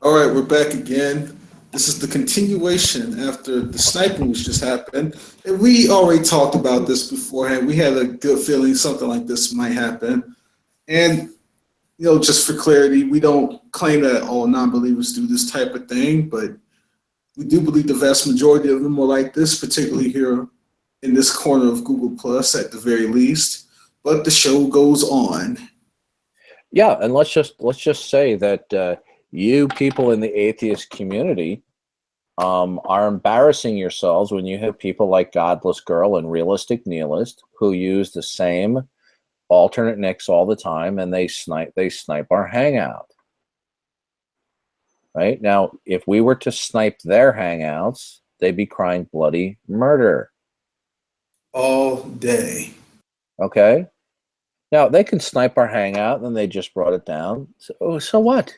All right, we're back again. This is the continuation after the sniping which just happened. And we already talked about this beforehand. We had a good feeling something like this might happen. And, just for clarity, we don't claim that all non believers do this type of thing, but we do believe the vast majority of them are like this, particularly here in this corner of Google Plus at the very least. But the show goes on. Yeah, and let's just say that you people in the atheist community are embarrassing yourselves when you have people like Godless Girl and Realistic Nihilist who use the same alternate nicks all the time, and they snipe our hangout. Right now, if we were to snipe their hangouts, they'd be crying bloody murder. All day. Okay. Now they can snipe our hangout, and they just brought it down. So what?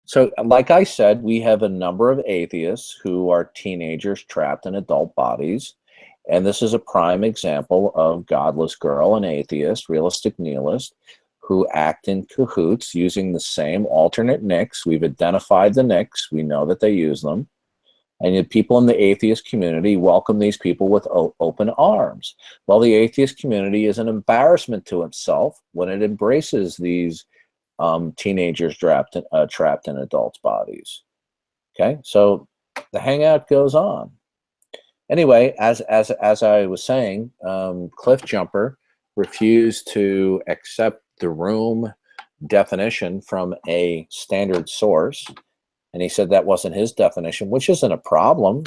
So, like I said, we have a number of atheists who are teenagers trapped in adult bodies. And this is a prime example of Godless Girl, an atheist, Realistic Nihilist, who act in cahoots using the same alternate nicks. We've identified the nicks. We know that they use them. And yet people in the atheist community welcome these people with open arms. Well, the atheist community is an embarrassment to itself when it embraces these teenagers trapped in adults' bodies. Okay, so the hangout goes on. Anyway, as I was saying, Cliff Jumper refused to accept the room definition from a standard source, and he said that wasn't his definition, which isn't a problem.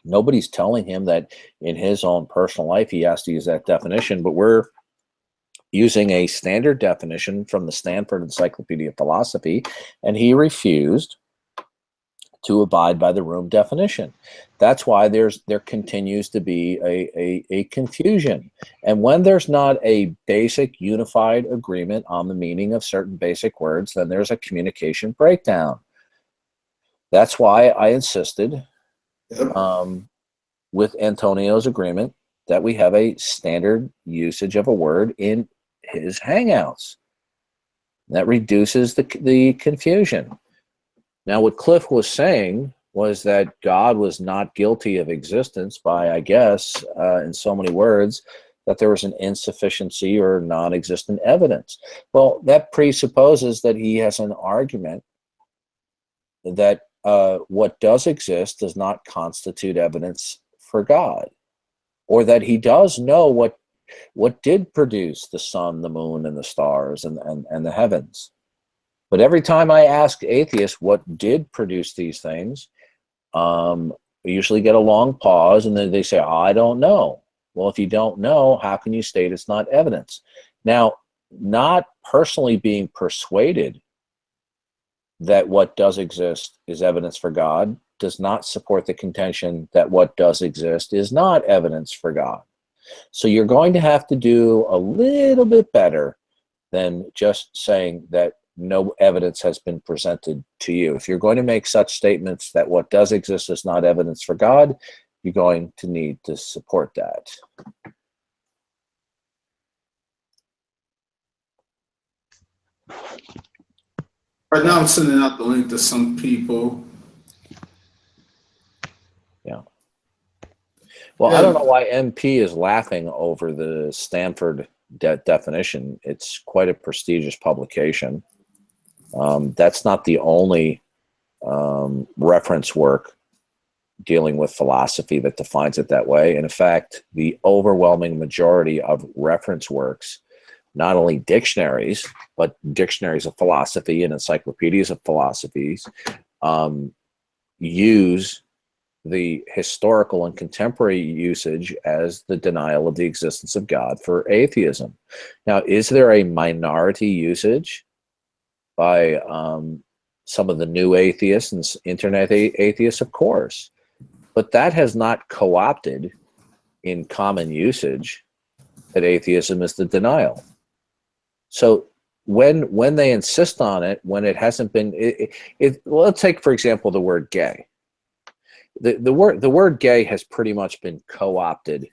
Nobody's telling him that in his own personal life he has to use that definition, but we're using a standard definition from the Stanford Encyclopedia of Philosophy, and he refused to abide by the room definition. That's why there continues to be a confusion. And when there's not a basic unified agreement on the meaning of certain basic words, then there's a communication breakdown. That's why I insisted with Antonio's agreement that we have a standard usage of a word in his Hangouts. That reduces the confusion. Now, what Cliff was saying was that God was not guilty of existence by, I guess, in so many words, that there was an insufficiency or non-existent evidence. Well, that presupposes that he has an argument that what does exist does not constitute evidence for God, or that he does know what did produce the sun, the moon, and the stars and the heavens. But every time I ask atheists what did produce these things, I usually get a long pause, and then they say, I don't know. Well, if you don't know, how can you state it's not evidence? Now, not personally being persuaded that what does exist is evidence for God does not support the contention that what does exist is not evidence for God. So you're going to have to do a little bit better than just saying that no evidence has been presented to you. If you're going to make such statements that what does exist is not evidence for God, you're going to need to support that. Right now I'm sending out the link to some people. Yeah. Well, I don't know why MP is laughing over the Stanford definition. It's quite a prestigious publication. That's not the only reference work dealing with philosophy that defines it that way. And in fact, the overwhelming majority of reference works, not only dictionaries, but dictionaries of philosophy and encyclopedias of philosophies, use the historical and contemporary usage as the denial of the existence of God for atheism. Now, is there a minority usage by some of the new atheists and internet atheists? Of course. But that has not co-opted in common usage that atheism is the denial. So when they insist on it, when it hasn't been, well, let's take, for example, the word gay. The word gay has pretty much been co-opted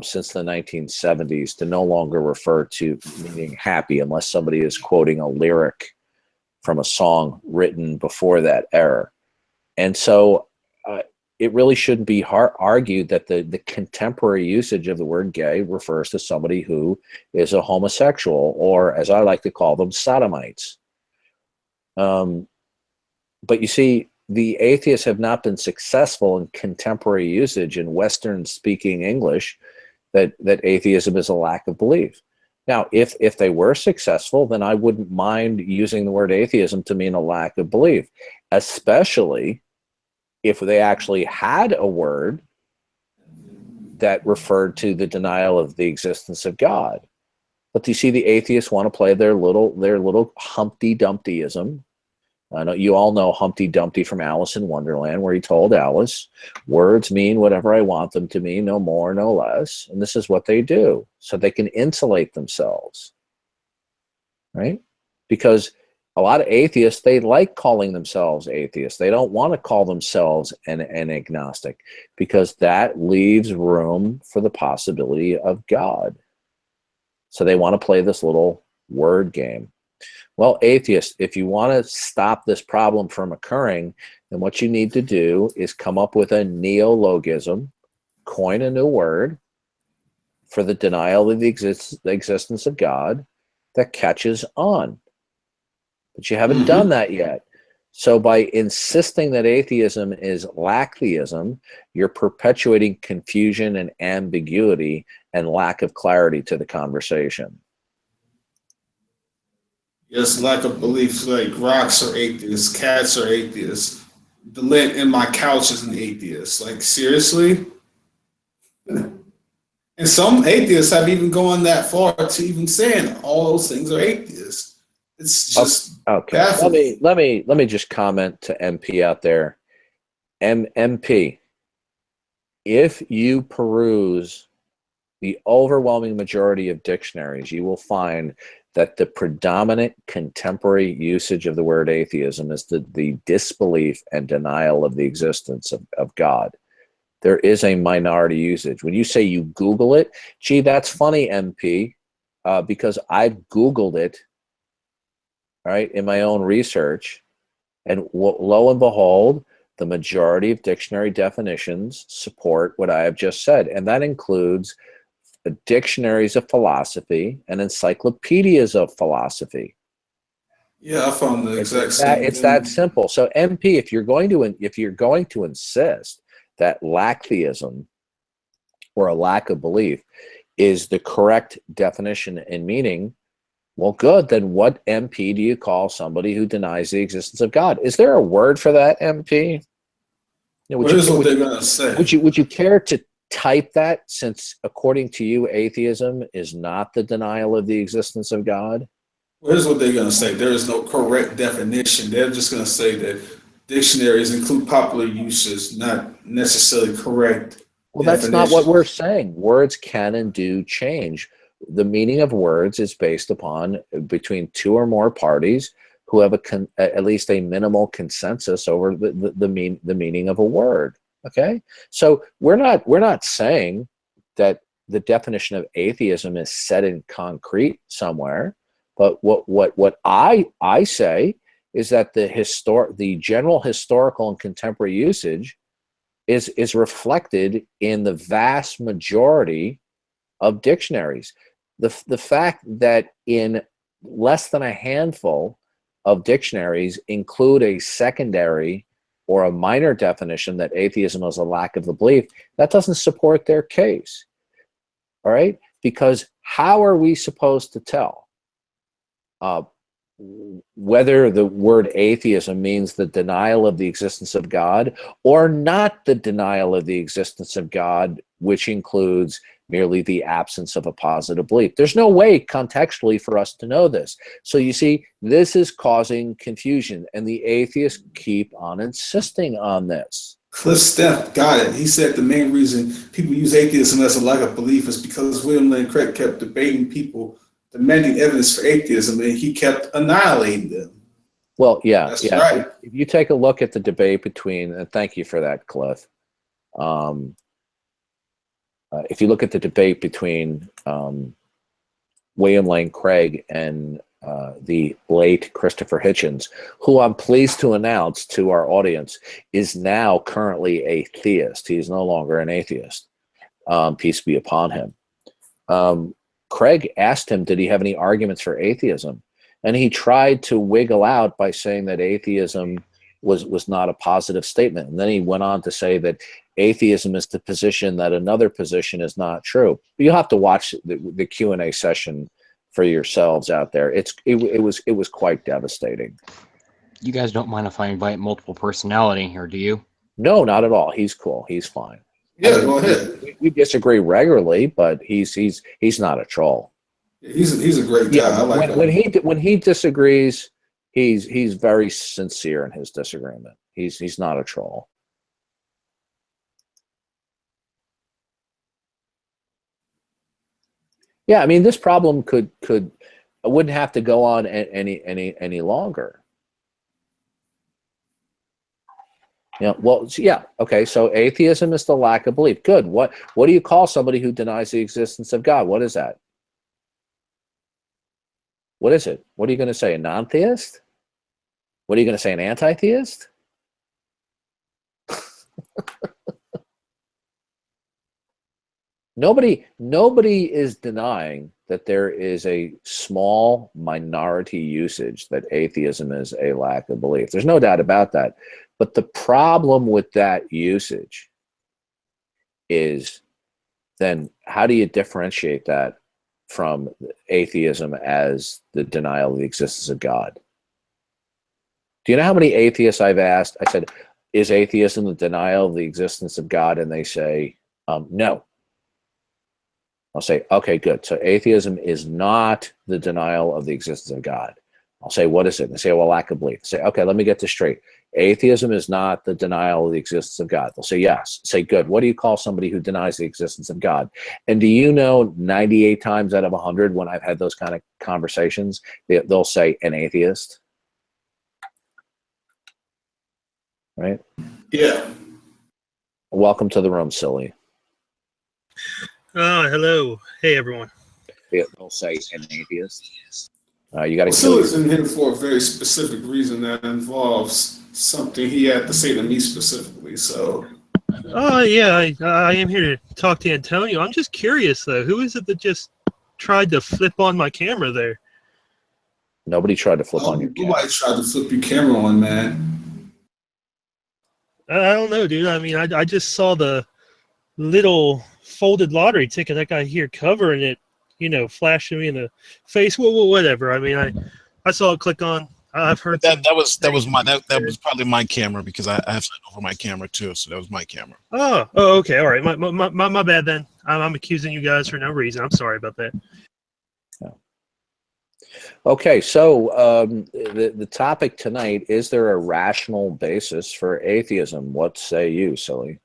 since the 1970s to no longer refer to meaning happy unless somebody is quoting a lyric from a song written before that era. And so it really shouldn't be argued that the contemporary usage of the word gay refers to somebody who is a homosexual, or as I like to call them, sodomites. But you see, the atheists have not been successful in contemporary usage in Western speaking English that atheism is a lack of belief. Now, if they were successful, then I wouldn't mind using the word atheism to mean a lack of belief, especially if they actually had a word that referred to the denial of the existence of God. But you see, the atheists want to play their little Humpty Dumptyism. I know you all know Humpty Dumpty from Alice in Wonderland, where he told Alice, words mean whatever I want them to mean, no more, no less. And this is what they do, so they can insulate themselves, right? Because a lot of atheists, they like calling themselves atheists. They don't want to call themselves an agnostic, because that leaves room for the possibility of God. So they want to play this little word game. Well, atheists, if you want to stop this problem from occurring, then what you need to do is come up with a neologism, coin a new word for the denial of the existence of God that catches on. But you haven't done that yet. So by insisting that atheism is lacktheism, you're perpetuating confusion and ambiguity and lack of clarity to the conversation. Yes, lack of beliefs, like rocks are atheists, cats are atheists, the lint in my couch is an atheist. Like, seriously? And some atheists have even gone that far to even saying all those things are atheists. It's just okay. baffling. Let me just comment to MP out there. MP, if you peruse the overwhelming majority of dictionaries, you will find that the predominant contemporary usage of the word atheism is the disbelief and denial of the existence of God. There is a minority usage. When you say you Google it, gee, that's funny, MP, because I've Googled it, right, in my own research, and lo and behold, the majority of dictionary definitions support what I have just said, and that includes dictionaries of philosophy and encyclopedias of philosophy. Yeah, I found the exact same It's thing. that simple. So MP, if you're going to insist that lacktheism or a lack of belief is the correct definition and meaning, well, good. Then what MP do you call somebody who denies the existence of God? Is there a word for that, MP? What is what they're going to say? Would you care to type that, since according to you, atheism is not the denial of the existence of God? Here's what they're going to say. There is no correct definition. They're just going to say that dictionaries include popular uses, not necessarily correct. Well, that's not what we're saying. Words can and do change. The meaning of words is based upon between two or more parties who have at least a minimal consensus over the meaning of a word. Okay, so we're not saying that the definition of atheism is set in concrete somewhere, but what I say is that the general historical and contemporary usage is reflected in the vast majority of dictionaries. The fact that in less than a handful of dictionaries include a secondary or a minor definition that atheism is a lack of the belief, that doesn't support their case. All right? Because how are we supposed to tell whether the word atheism means the denial of the existence of God or not the denial of the existence of God, which includes merely the absence of a positive belief? There's no way contextually for us to know this. So you see, this is causing confusion, and the atheists keep on insisting on this. Cliff Steph got it. He said the main reason people use atheism as a lack of belief is because William Lane Craig kept debating people demanding evidence for atheism, and he kept annihilating them. Well, yeah, that's right. If you take a look at the debate between, and thank you for that, Cliff. If you look at the debate between William Lane Craig and the late Christopher Hitchens, who I'm pleased to announce to our audience is now currently a theist. He's no longer an atheist. Peace be upon him. Craig asked him, did he have any arguments for atheism? And he tried to wiggle out by saying that atheism was not a positive statement. And then he went on to say that atheism is the position that another position is not true. But you'll have to watch the Q&A session for yourselves out there. It was quite devastating. You guys don't mind if I invite multiple personality here, do you? No, not at all. He's cool. He's fine. Yeah, go ahead. We disagree regularly, but he's not a troll. He's a great guy. Yeah, I like when he disagrees, he's very sincere in his disagreement. He's not a troll. Yeah, I mean, this problem wouldn't have to go on any longer. Yeah, well, yeah, okay. So atheism is the lack of belief. Good. What do you call somebody who denies the existence of God? What is that? What is it? What are you going to say? A non-theist? What are you going to say? An anti-theist? Nobody is denying that there is a small minority usage that atheism is a lack of belief. There's no doubt about that. But the problem with that usage is then how do you differentiate that from atheism as the denial of the existence of God? Do you know how many atheists I've asked? I said, is atheism the denial of the existence of God? And they say, no. I'll say, okay, good. So atheism is not the denial of the existence of God. I'll say, what is it? And they say, well, lack of belief. I say, okay, let me get this straight. Atheism is not the denial of the existence of God. They'll say, yes. Say, good. What do you call somebody who denies the existence of God? And do you know 98 times out of 100 when I've had those kind of conversations, they'll say an atheist? Right? Yeah. Welcome to the room, silly. Hello. Hey, everyone. They'll say an atheist. You got to Still is in here for a very specific reason that involves something he had to say to me specifically. So. Yeah, I am here to talk to Antonio. I'm just curious, though. Who is it that just tried to flip on my camera there? Nobody tried to flip on your camera. Nobody tried to flip your camera on, man. I don't know, dude. I mean, I just saw the little folded lottery ticket that guy here covering it, flashing me in the face. Well, whatever. I mean, I saw it click on. I've heard that was probably my camera because I have set over my camera too, so that was my camera. Oh, okay, all right. My bad then. I'm accusing you guys for no reason. I'm sorry about that. Okay, so the topic tonight, is there a rational basis for atheism? What say you, silly?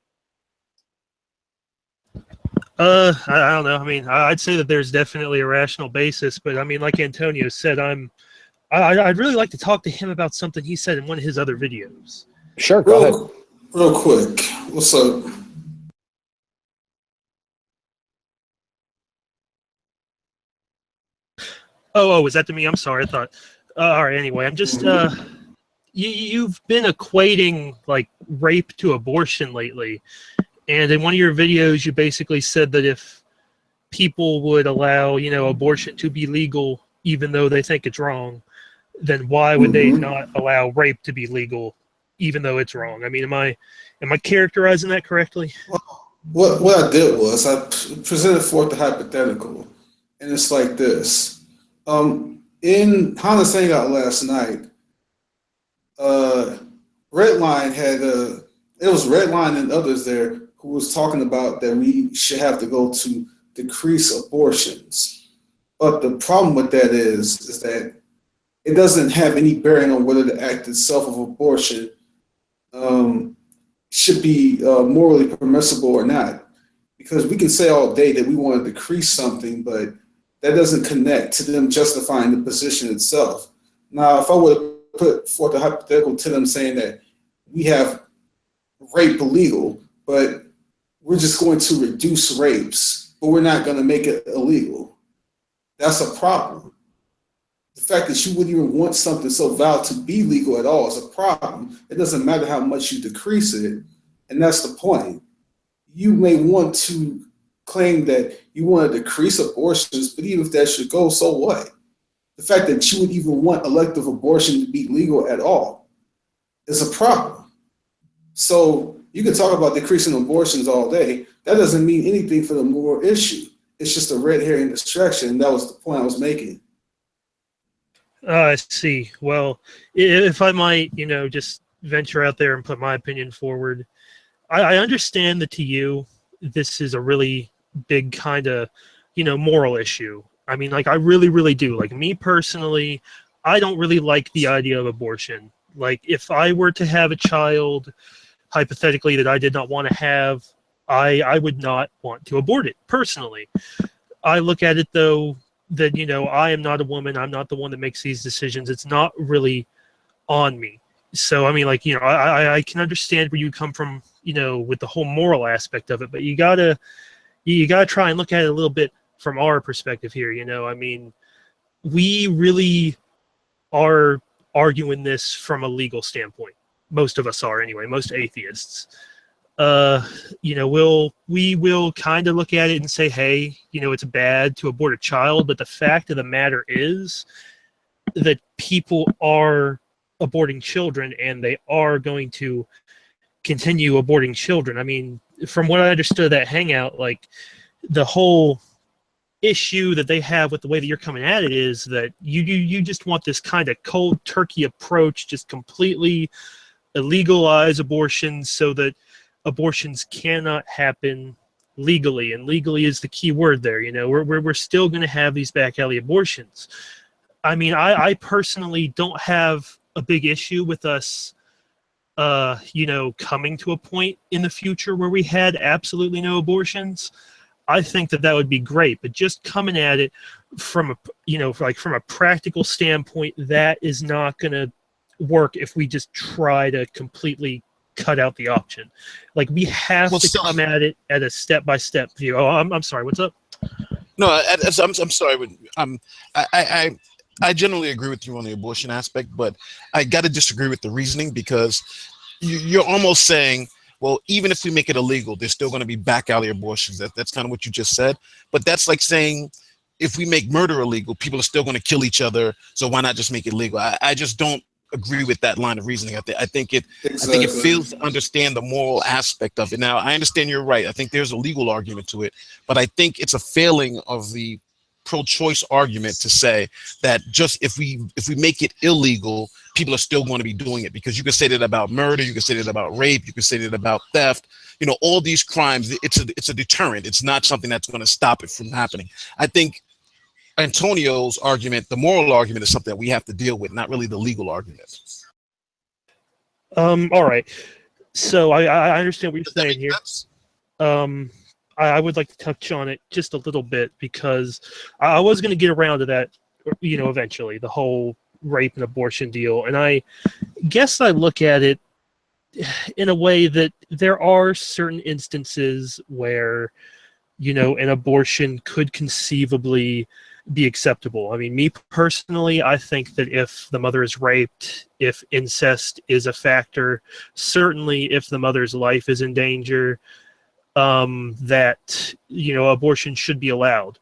I don't know. I mean, I'd say that there's definitely a rational basis, but I mean, like Antonio said, I'd really like to talk to him about something he said in one of his other videos. Sure, go ahead. Real quick, what's up? Oh, was that to me? I'm sorry. I thought. All right. Anyway, I'm just. You've been equating like rape to abortion lately, and in one of your videos, you basically said that if people would allow, abortion to be legal, even though they think it's wrong, then why would they not allow rape to be legal, even though it's wrong? I mean, am I characterizing that correctly? What I did was I presented forth the hypothetical, and it's like this. In Honda's Hangout last night, Redline had it was Redline and others there who was talking about that we should have to go to decrease abortions. But the problem with that is that it doesn't have any bearing on whether the act itself of abortion should be morally permissible or not. Because we can say all day that we want to decrease something, but that doesn't connect to them justifying the position itself. Now, if I were to put forth a hypothetical to them saying that we have rape illegal, but we're just going to reduce rapes, but we're not going to make it illegal, that's a problem. the fact that you wouldn't even want something so vile to be legal at all is a problem. It doesn't matter how much you decrease it, and that's the point. You may want to claim that you want to decrease abortions, but even if that should go, so what? The fact that you would even want elective abortion to be legal at all is a problem. So you can talk about decreasing abortions all day. That doesn't mean anything for the moral issue. It's just a red herring distraction. That was the point I was making. I see. Well, if I might, just venture out there and put my opinion forward, I understand that to you, this is a really big kind of, moral issue. I mean, like, I really, really do. Like, me personally, I don't really like the idea of abortion. Like, if I were to have a child, hypothetically, that I did not want to have, I would not want to abort it, personally. I look at it, though, that, I am not a woman. I'm not the one that makes these decisions. It's not really on me. So, I mean, like, I can understand where you come from, with the whole moral aspect of it, but you gotta try and look at it a little bit from our perspective here. I mean, we really are arguing this from a legal standpoint. Most of us are anyway, most atheists. We will kind of look at it and say, hey, it's bad to abort a child, but the fact of the matter is that people are aborting children, and they are going to continue aborting children. I mean, from what I understood of that hangout, like, the whole issue that they have with the way that you're coming at it is that you just want this kind of cold turkey approach, just completely illegalize abortions so that abortions cannot happen legally, and legally is the key word there. We're still going to have these back alley abortions. I mean, I personally don't have a big issue with us coming to a point in the future where we had absolutely no abortions. I think that would be great, but just coming at it from a practical standpoint, that is not going to work if we just try to completely cut out the option. Like, we have to come at it at a step-by-step view. Oh, I'm sorry. What's up? No, I'm sorry. I generally agree with you on the abortion aspect, but I got to disagree with the reasoning, because you're almost saying, well, even if we make it illegal, there's still going to be back alley abortions. That's kind of what you just said. But that's like saying, if we make murder illegal, people are still going to kill each other. So why not just make it legal? I just don't agree with that line of reasoning. I think it fails to understand the moral aspect of it. Now, I understand you're right. I think there's a legal argument to it, but I think it's a failing of the pro-choice argument to say that just if we make it illegal, people are still going to be doing it, because you can say that about murder, you can say that about rape, you can say that about theft. All these crimes, it's a deterrent. It's not something that's going to stop it from happening. I think Antonio's argument, the moral argument, is something that we have to deal with, not really the legal argument. All right. So I understand what you're saying here. I would like to touch on it just a little bit, because I was going to get around to that, eventually, the whole rape and abortion deal. And I guess I look at it in a way that there are certain instances where, an abortion could conceivably be acceptable. I mean, me personally, I think that if the mother is raped, if incest is a factor, certainly if the mother's life is in danger, that abortion should be allowed.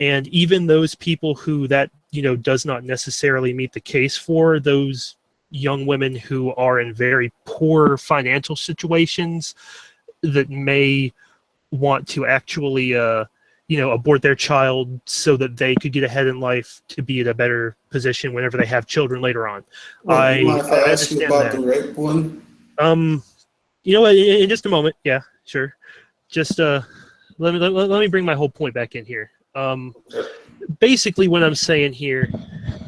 And even those people who that does not necessarily meet the case for, those young women who are in very poor financial situations that may want to actually abort their child so that they could get ahead in life to be in a better position whenever they have children later on. Well, you mind if I ask you about the rape one? In just a moment. Yeah, sure. Just let me bring my whole point back in here. Basically, what I'm saying here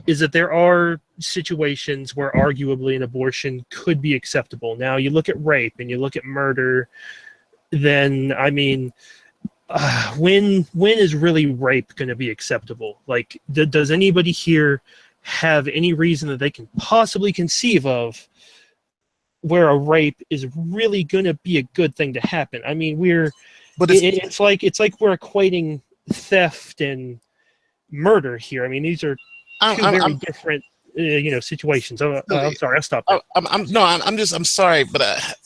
is that there are situations where arguably an abortion could be acceptable. Now, you look at rape and you look at murder, then, I mean, when is really rape going to be acceptable? Like, does anybody here have any reason that they can possibly conceive of where a rape is really going to be a good thing to happen? I mean, it's like we're equating theft and murder here. I mean, these are two very different, situations. I'm sorry, I'll stop there. I'm sorry, but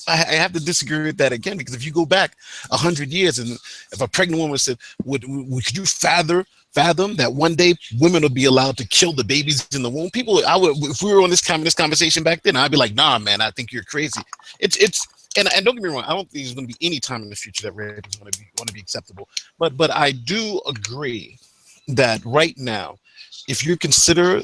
I have to disagree with that again, because if you go back 100 years, and if a pregnant woman said, could you fathom that one day women would be allowed to kill the babies in the womb? If we were on this conversation back then, I'd be like, nah, man, I think you're crazy. And don't get me wrong, I don't think there's going to be any time in the future that rape is going to be acceptable. But I do agree that right now, if you consider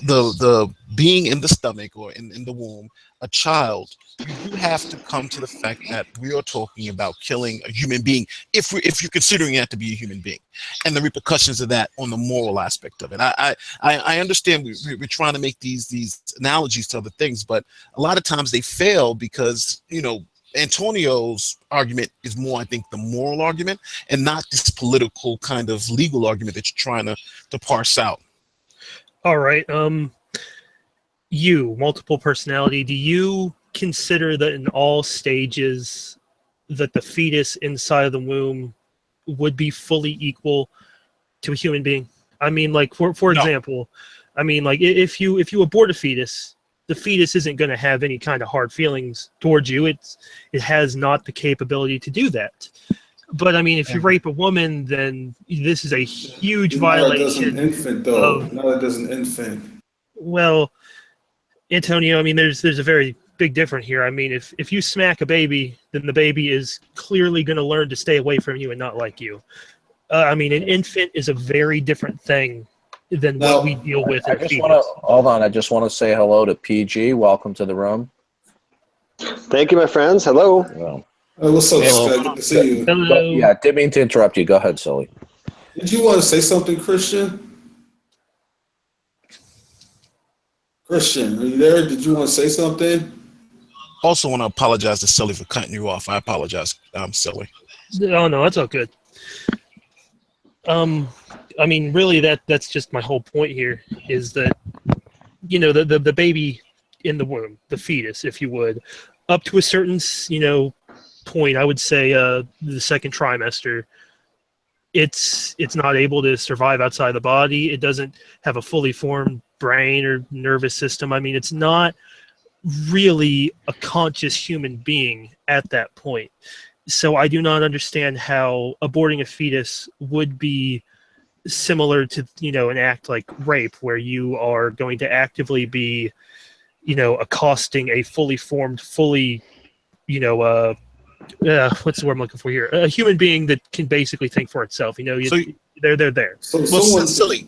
the being in the stomach or in the womb a child, you do have to come to the fact that we are talking about killing a human being if you're considering that to be a human being, and the repercussions of that on the moral aspect of it. I understand we're trying to make these analogies to other things, but a lot of times they fail because, Antonio's argument is more, I think, the moral argument and not this political kind of legal argument that you're trying to parse out. All right. Multiple personality, do you consider that in all stages that the fetus inside of the womb would be fully equal to a human being? I mean, like, for example, I mean, like, if you abort a fetus, the fetus isn't going to have any kind of hard feelings towards you. It has not the capability to do that. But I mean, if you rape a woman, then this is a huge violation. Not as an infant. Well, Antonio, I mean, there's a very big difference here. I mean, if you smack a baby, then the baby is clearly going to learn to stay away from you and not like you. I mean, an infant is a very different thing than what we deal with. I just want to say hello to PG. Welcome to the room. Thank you, my friends. Hello. Well, Hey, what's up, Scott? Good to see you. Hello. Yeah, didn't mean to interrupt you. Go ahead, Sully. Did you want to say something, Christian? Christian, are you there? Did you want to say something? Also want to apologize to Sully for cutting you off. I apologize, Sully. Oh no, that's all good. I mean, really, that's just my whole point here, is that, the baby in the womb, the fetus, if you would, up to a certain, point, I would say the second trimester, it's not able to survive outside the body. It doesn't have a fully formed brain or nervous system. I mean, it's not really a conscious human being at that point. So I do not understand how aborting a fetus would be similar to, an act like rape, where you are going to actively be, accosting a fully formed, what's the word I'm looking for here? A human being that can basically think for itself. They're there. So Silly.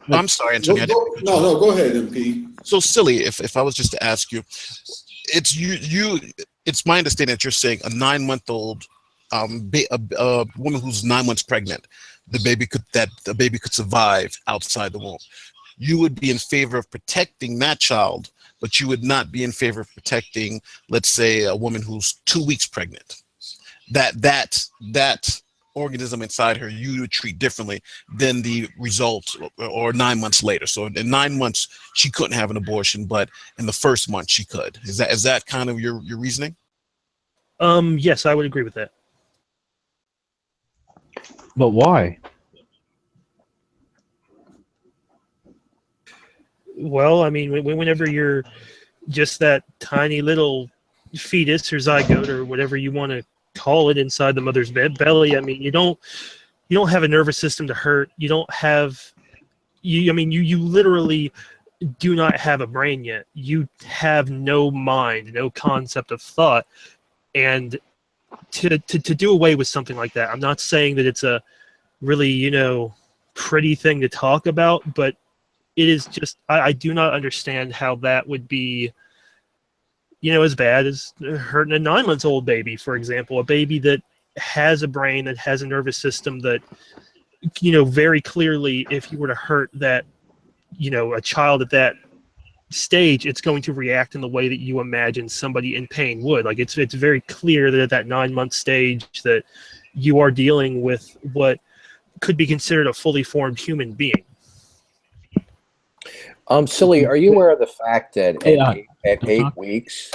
I'm sorry, Antonio. No, go ahead, MP. So Silly, if I was just to ask you, it's my understanding that you're saying a 9-month-old, a woman who's 9 months pregnant, the baby could survive outside the womb. You would be in favor of protecting that child, but you would not be in favor of protecting, let's say, a woman who's 2 weeks pregnant. That organism inside her, you would treat differently than the result, or 9 months later. So in 9 months, she couldn't have an abortion, but in the first month she could. Is that kind of your reasoning? Yes, I would agree with that. But why? Well, I mean, whenever you're just that tiny little fetus or zygote or whatever you want to call it inside the mother's belly, I mean, you don't have a nervous system to hurt. You don't have you literally do not have a brain yet. You have no mind, no concept of thought. And to do away with something like that, I'm not saying that it's a really, pretty thing to talk about, but it is just, I do not understand how that would be, as bad as hurting a 9-month-old baby, for example, a baby that has a brain, that has a nervous system, that, very clearly, if you were to hurt that, a child at that stage, it's going to react in the way that you imagine somebody in pain would. Like, it's very clear that at that 9-month stage that you are dealing with what could be considered a fully formed human being. Silly, are you aware of the fact that at 8 weeks,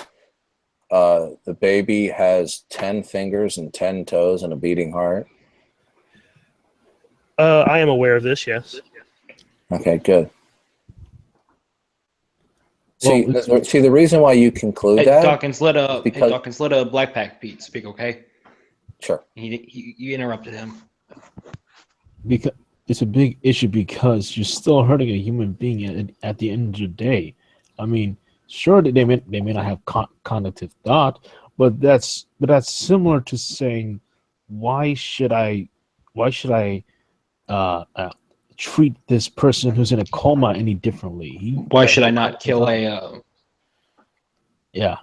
the baby has 10 fingers and 10 toes and a beating heart? I am aware of this, yes. Okay, good. See, see, the reason why you conclude Hey, that Dawkins, let because- Dawkins, let a Black Pack Pete speak, okay? sure. You interrupted him. Because it's a big issue because you're still hurting a human being at the end of the day. I mean, sure, they may not have cognitive thought, but that's similar to saying, why should I treat this person who's in a coma any differently? Why should I not kill a? Yeah.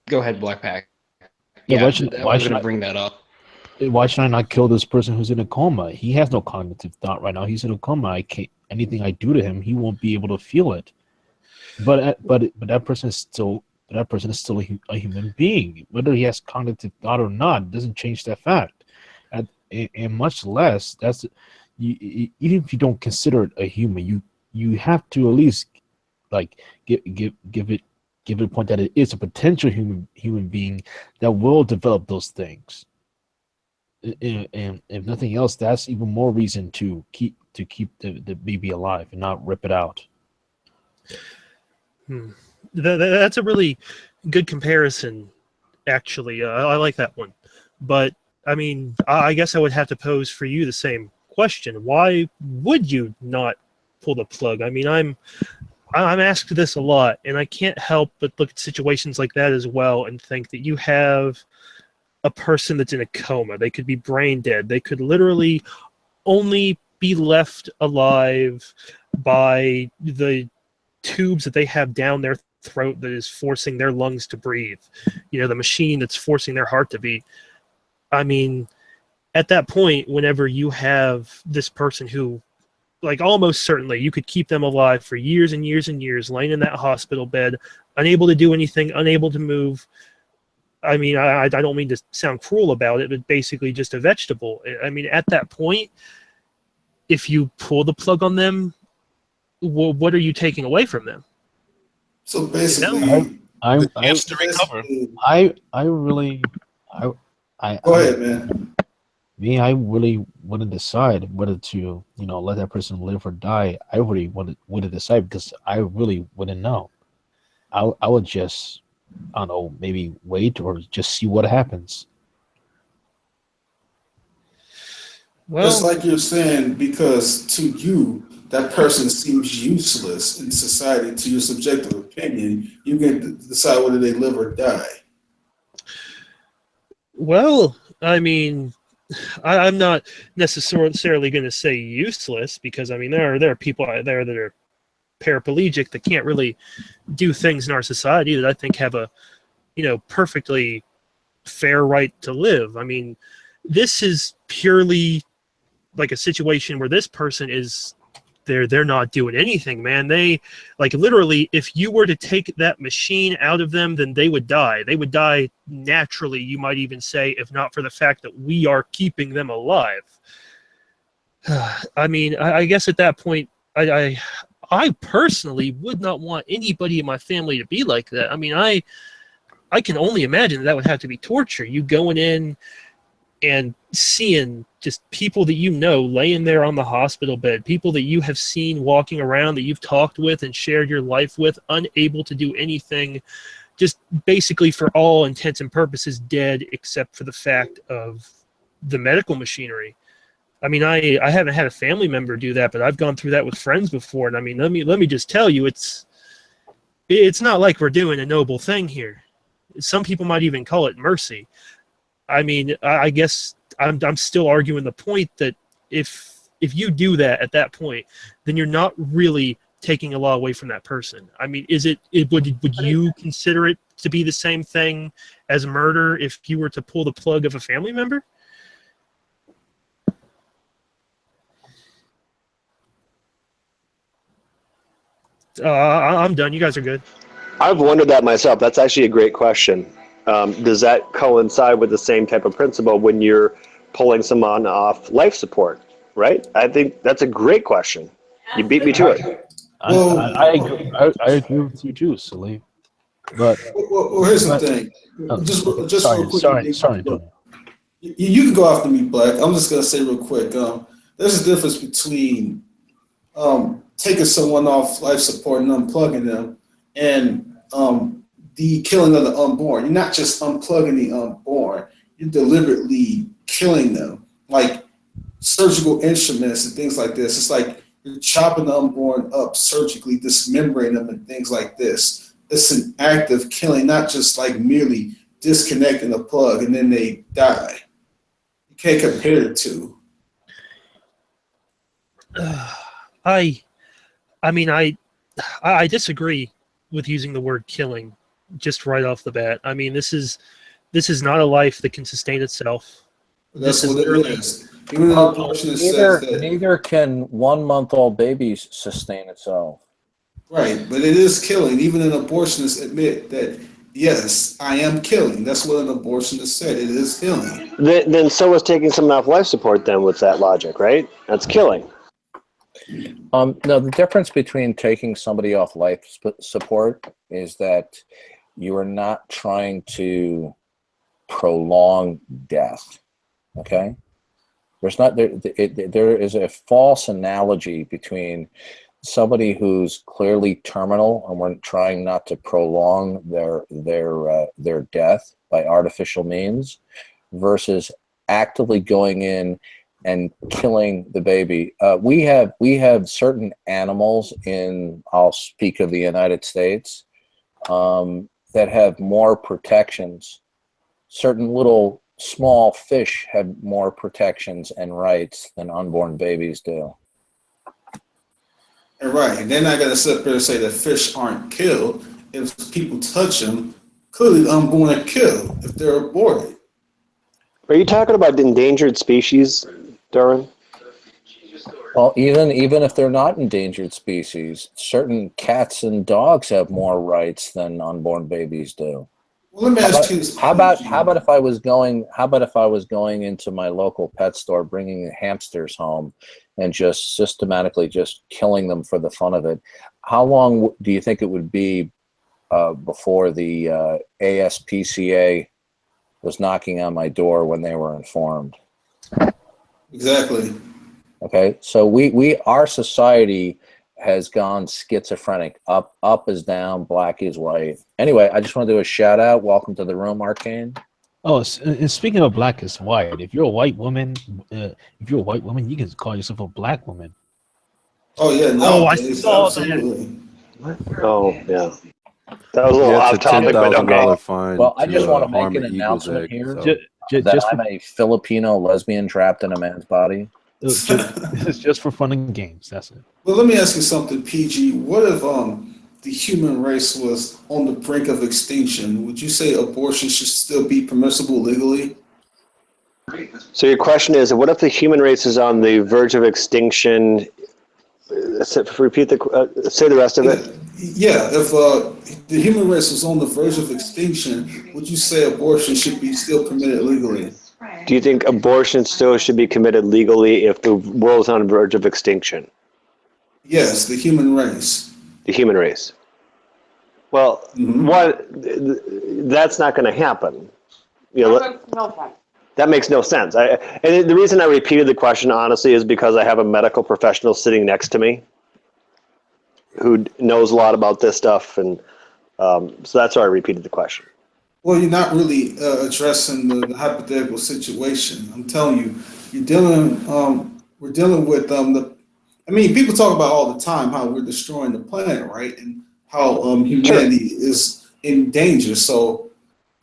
Go ahead, Black Pack. Yeah, Yeah, why I should was going I- to bring that up. Why should I not kill this person who's in a coma? He has no cognitive thought right now. He's in a coma. I can't. Anything I do to him, he won't be able to feel it. But that person is still a human being. Whether he has cognitive thought or not doesn't change that fact. And much less even if you don't consider it a human, you have to at least like give it a point that it is a potential human being that will develop those things. And if nothing else, that's even more reason to keep the baby alive and not rip it out. That's a really good comparison, actually. I like that one. But, I mean, I guess I would have to pose for you the same question. Why would you not pull the plug? I mean, I'm asked this a lot, and I can't help but look at situations like that as well and think that you have a person that's in a coma. They could be brain dead. They could literally only be left alive by the tubes that they have down their throat that is forcing their lungs to breathe. You know, the machine that's forcing their heart to beat. I mean, at that point, whenever you have this person who, like, almost certainly you could keep them alive for years and years and years, laying in that hospital bed, unable to do anything, unable to move. I mean, I don't mean to sound cruel about it, but basically just a vegetable. I mean, at that point, if you pull the plug on them, what are you taking away from them? So basically, The chance to recover. Go ahead, man. I really wouldn't decide whether to, let that person live or die. I really wouldn't decide because I really wouldn't know. I would just, I don't know, maybe wait or just see what happens. Well, Just like you're saying, because to you, that person seems useless in society, to your subjective opinion, you can decide whether they live or die. well, I mean, I'm not necessarily going to say useless because, I mean, there are people out there that are paraplegic that can't really do things in our society that I think have a, perfectly fair right to live. I mean, this is purely like a situation where this person is they're not doing anything, man. They, like, literally, if you were to take that machine out of them, then they would die. They would die naturally, you might even say, if not for the fact that we are keeping them alive. I mean, I guess at that point, I personally would not want anybody in my family to be like that. I mean, I can only imagine that would have to be torture. You going in and seeing just people that laying there on the hospital bed, people that you have seen walking around, that you've talked with and shared your life with, unable to do anything, just basically for all intents and purposes dead except for the fact of the medical machinery. I mean, I haven't had a family member do that, but I've gone through that with friends before. And I mean, let me just tell you, it's not like we're doing a noble thing here. Some people might even call it mercy. I mean, I guess I'm still arguing the point that if you do that at that point, then you're not really taking a lot away from that person. I mean, would you consider it to be the same thing as murder if you were to pull the plug of a family member? I'm done. You guys are good. I've wondered that myself. That's actually a great question. Does that coincide with the same type of principle when you're pulling someone off life support, right? I think that's a great question. You beat me to it. I agree with you too, Salim. But Well, here's the thing. Just real quick. sorry, Antonio. You can go after me, Black. I'm just gonna say real quick. There's a difference between taking someone off life support and unplugging them, and the killing of the unborn. You're not just unplugging the unborn, you're deliberately killing them, like surgical instruments and things like this. It's like you're chopping the unborn up surgically, dismembering them and things like this. It's an act of killing, not just like merely disconnecting the plug and then they die. You can't compare the two. I mean, I disagree with using the word killing just right off the bat. I mean, this is not a life that can sustain itself. That's This is what it literally- is. Even though the abortionist says that, Neither can 1-month-old babies sustain itself. right, but it is killing. Even an abortionist admit that, yes, I am killing. That's what an abortionist said. It is killing. Then so is taking someone off life support then with that logic, right? That's killing. No, the difference between taking somebody off life support is that you are not trying to prolong death. Okay, there is a false analogy between somebody who's clearly terminal and we're trying not to prolong their death by artificial means versus actively going in and killing the baby. We have certain animals I'll speak of the United States, that have more protections. Certain little small fish have more protections and rights than unborn babies do. And right, and then I gotta sit up there and say that fish aren't killed. If people touch them, clearly the unborn are killed if they're aborted. Are you talking about endangered species, Darwin? Well, even if they're not endangered species, certain cats and dogs have more rights than unborn babies do. Well, let me ask you this. How about if I was going into my local pet store, bringing hamsters home, and just systematically just killing them for the fun of it? How long do you think it would be before the ASPCA was knocking on my door when they were informed? Exactly. Okay, so our society has gone schizophrenic. Up is down, black is white. Anyway, I just want to do a shout out. Welcome to the room, Arcane. Oh, and speaking of black is white, if you're a white woman, you can call yourself a black woman. Oh yeah, Oh, I nowadays, saw that. absolutely. Oh, yeah. That was a little Yeah, off it's a topic, but okay. $10,000 fine. Well, I just want to harm make an an eagle's announcement egg, here so. that Just I'm a Filipino lesbian trapped in a man's body. it's just for fun and games. That's it. Well, let me ask you something, PG. What if the human race was on the brink of extinction? Would you say abortion should still be permissible legally? So your question is, what if the human race is on the verge of extinction? Repeat say the rest of it. Yeah, if the human race was on the verge of extinction, would you say abortion should be still permitted legally? Do you think abortion still should be committed legally if the world is on the verge of extinction? Yes, the human race. The human race. Well, that's not going to happen. You know, that makes no sense. And the reason I repeated the question, honestly, is because I have a medical professional sitting next to me who knows a lot about this stuff, and so that's why I repeated the question. Well, you're not really addressing the hypothetical situation. I'm telling you, we're dealing with people talk about all the time how we're destroying the planet, right? And how humanity is in danger. So,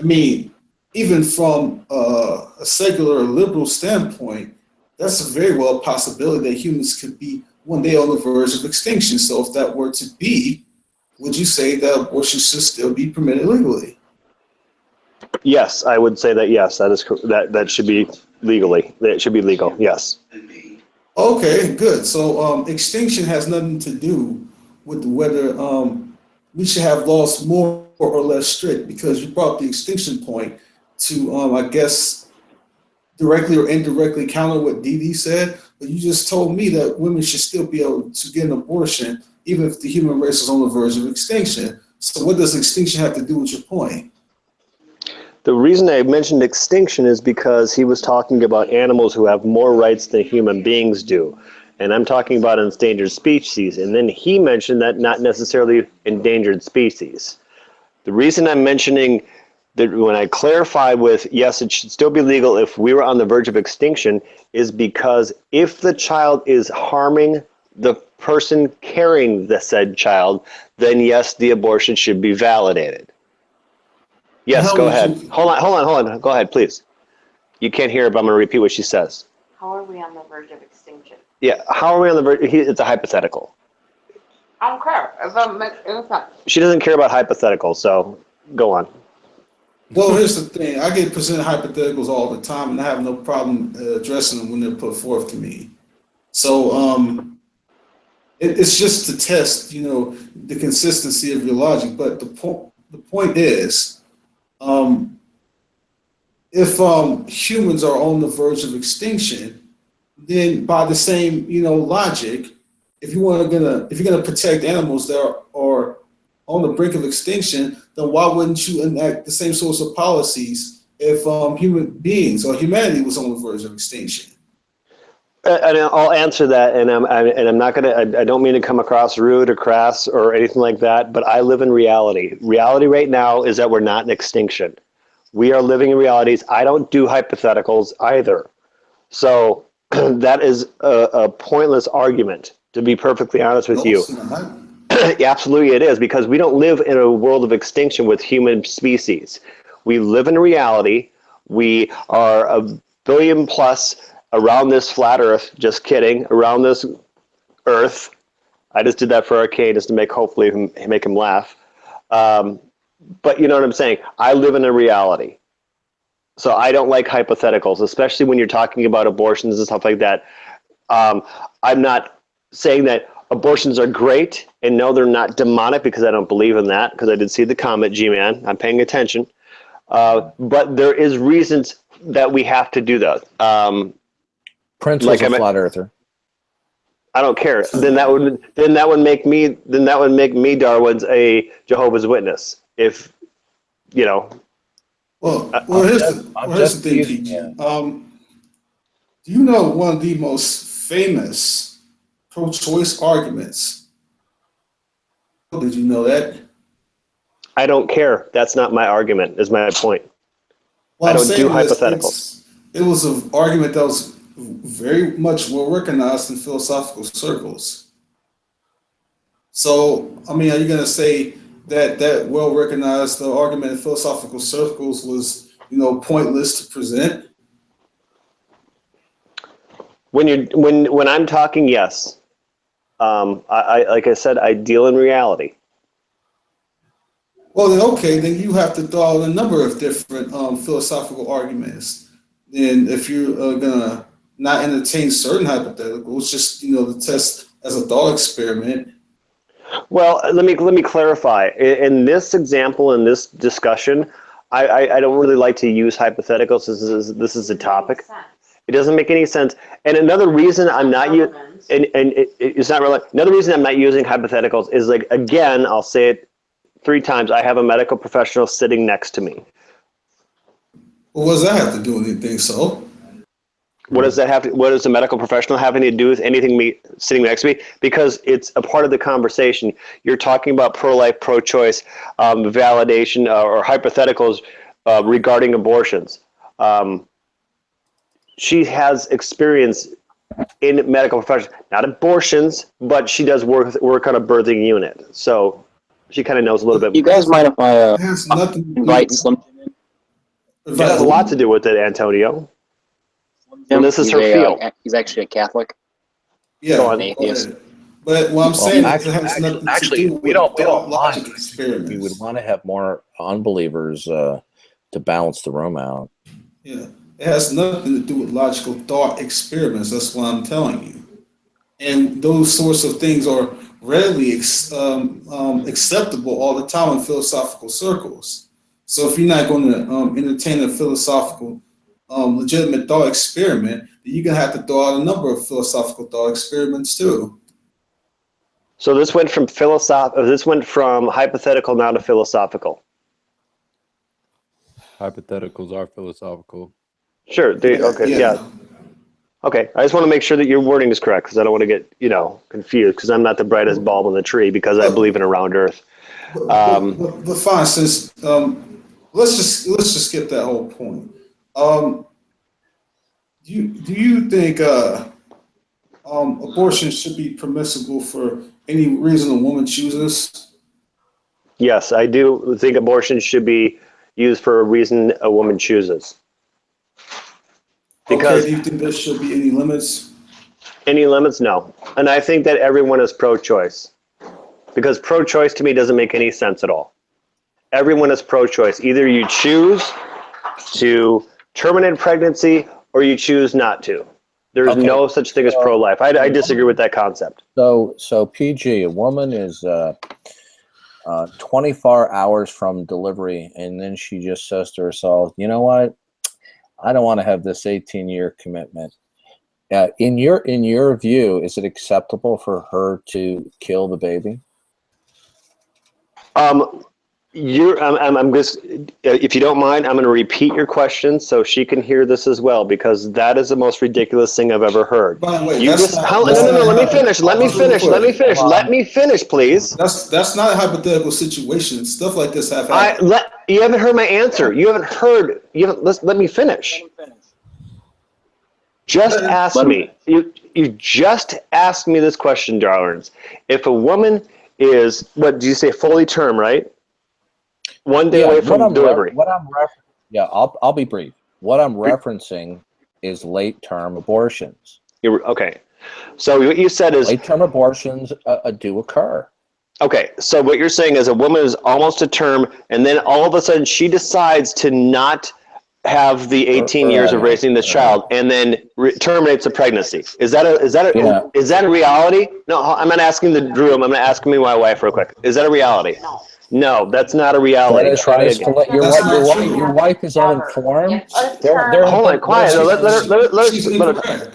I mean, even from a secular liberal standpoint, that's a very well possibility that humans could be one day on the verge of extinction. So if that were to be, would you say that abortion should still be permitted legally? Yes, I would say that. Yes, that should be legally. That should be legal. Yes. Okay, good. So extinction has nothing to do with whether we should have laws more or less strict, because you brought up the extinction point to, I guess, directly or indirectly counter what Dee said. But you just told me that women should still be able to get an abortion, even if the human race is on the verge of extinction. So what does extinction have to do with your point? The reason I mentioned extinction is because he was talking about animals who have more rights than human beings do. and I'm talking about endangered species, and then he mentioned that not necessarily endangered species. The reason I'm mentioning that when I clarify with, yes, it should still be legal if we were on the verge of extinction, is because if the child is harming the person carrying the said child, then yes, the abortion should be validated. Yes, How go would ahead. you- Hold on. Go ahead, please. You can't hear her, but I'm going to repeat what she says. How are we on the verge of extinction? Yeah, how are we on the verge? It's a hypothetical. I don't care. It's not. She doesn't care about hypotheticals, so go on. Well, here's the thing. I get presented hypotheticals all the time, and I have no problem addressing them when they're put forth to me. So it's just to test, the consistency of your logic. But the point is, if humans are on the verge of extinction, then by the same logic, if you're gonna protect animals that are on the brink of extinction, then why wouldn't you enact the same sorts of policies if human beings or humanity was on the verge of extinction? And I'll answer that, and I'm not gonna. I don't mean to come across rude or crass or anything like that, but I live in reality. Reality right now is that we're not in extinction. We are living in realities. I don't do hypotheticals either, so that is a pointless argument. To be perfectly honest with you. it's not. Absolutely it is, because we don't live in a world of extinction with human species. We live in a reality. We are a billion plus around this flat earth. Just kidding. Around this earth. I just did that for Arcane just to hopefully make him laugh. But you know what I'm saying? I live in a reality. So I don't like hypotheticals, especially when you're talking about abortions and stuff like that. I'm not saying that abortions are great, and no, they're not demonic, because I don't believe in that, because I did see the comment, G-Man. I'm paying attention. But there is reasons that we have to do that. Prince like was a flat earther. I don't care. Then that would make me Darwin's a Jehovah's Witness. If Well, here's the thing, teasing PG. you. Do you know one of the most famous pro-choice arguments? Did you know that? I don't care. That's not my argument. Is my point. Well, I don't do hypotheticals. It was an argument that was very much well recognized in philosophical circles. So, I mean, are you going to say that well recognized argument in philosophical circles was, pointless to present? When I'm talking, yes. I like I said, I deal in reality. Well, then you have to throw out a number of different philosophical arguments. Then if you're gonna not entertain certain hypotheticals, just to test as a thought experiment. Well, let me clarify. In this example, in this discussion, I don't really like to use hypotheticals. This is a topic. It doesn't make any sense. And another reason I'm not using, it's not really. Another reason I'm not using hypotheticals is, like, again, I'll say it 3 times. I have a medical professional sitting next to me. Well, what does that have to do with anything? So, what does that have to? What does the medical professional having to do with anything me sitting next to me? Because it's a part of the conversation. You're talking about pro-life, pro-choice, validation, or hypotheticals regarding abortions. She has experience in medical profession, not abortions, but she does work on a birthing unit. So she kind of knows a little bit. You guys mind if I it has nothing to do invite with Slim Jim in? It has a lot to do with it, Antonio. And this is He's her field. He's actually a Catholic. Yeah, Go on. go Atheist. ahead. But what I'm saying is it has Actually, nothing to do we with don't thought mind. logic We would experiments. want to have more unbelievers to balance the room out. Yeah, it has nothing to do with logical thought experiments. That's what I'm telling you. And those sorts of things are readily acceptable all the time in philosophical circles. So if you're not going to entertain a philosophical, legitimate thought experiment, then you're going to have to throw out a number of philosophical thought experiments too. So this went from hypothetical now to philosophical. Hypotheticals are philosophical. Sure. Okay. Yeah. Okay, I just want to make sure that your wording is correct because I don't want to get confused because I'm not the brightest bulb in the tree because I believe in a round Earth. But fine, since let's just skip that whole point. Do you think abortion should be permissible for any reason a woman chooses? Yes, I do think abortion should be used for a reason a woman chooses. Because do you think there should be any limits? Any limits? No. And I think that everyone is pro-choice. Because pro-choice to me doesn't make any sense at all. Everyone is pro-choice. Either you choose to terminate pregnancy or you choose not to. There's no such thing as pro-life. I disagree with that concept. So PG, a woman is 24 hours from delivery, and then she just says to herself, you know what? I don't want to have this 18-year commitment. In your view, is it acceptable for her to kill the baby? I'm just, if you don't mind, I'm going to repeat your question so she can hear this as well, because that is the most ridiculous thing I've ever heard. By the way, No, let me finish. Let me finish, please. That's not a hypothetical situation. Stuff like this have happened. You haven't heard my answer. Let me finish. Just ask me. You just asked me this question, darlings. If a woman is, what do you say, fully term, right? One day away from delivery. I'll be brief. What I'm referencing is late-term abortions. Okay. So what you said is late-term abortions do occur. Okay, so what you're saying is a woman is almost to term, and then all of a sudden she decides to not have the 18 years of raising this child, and then terminates the pregnancy. Is that a reality? No, I'm not asking the room. I'm asking my wife real quick. Is that a reality? No, that's not a reality. Try it again. Your wife is uninformed. Hold on, quiet. Let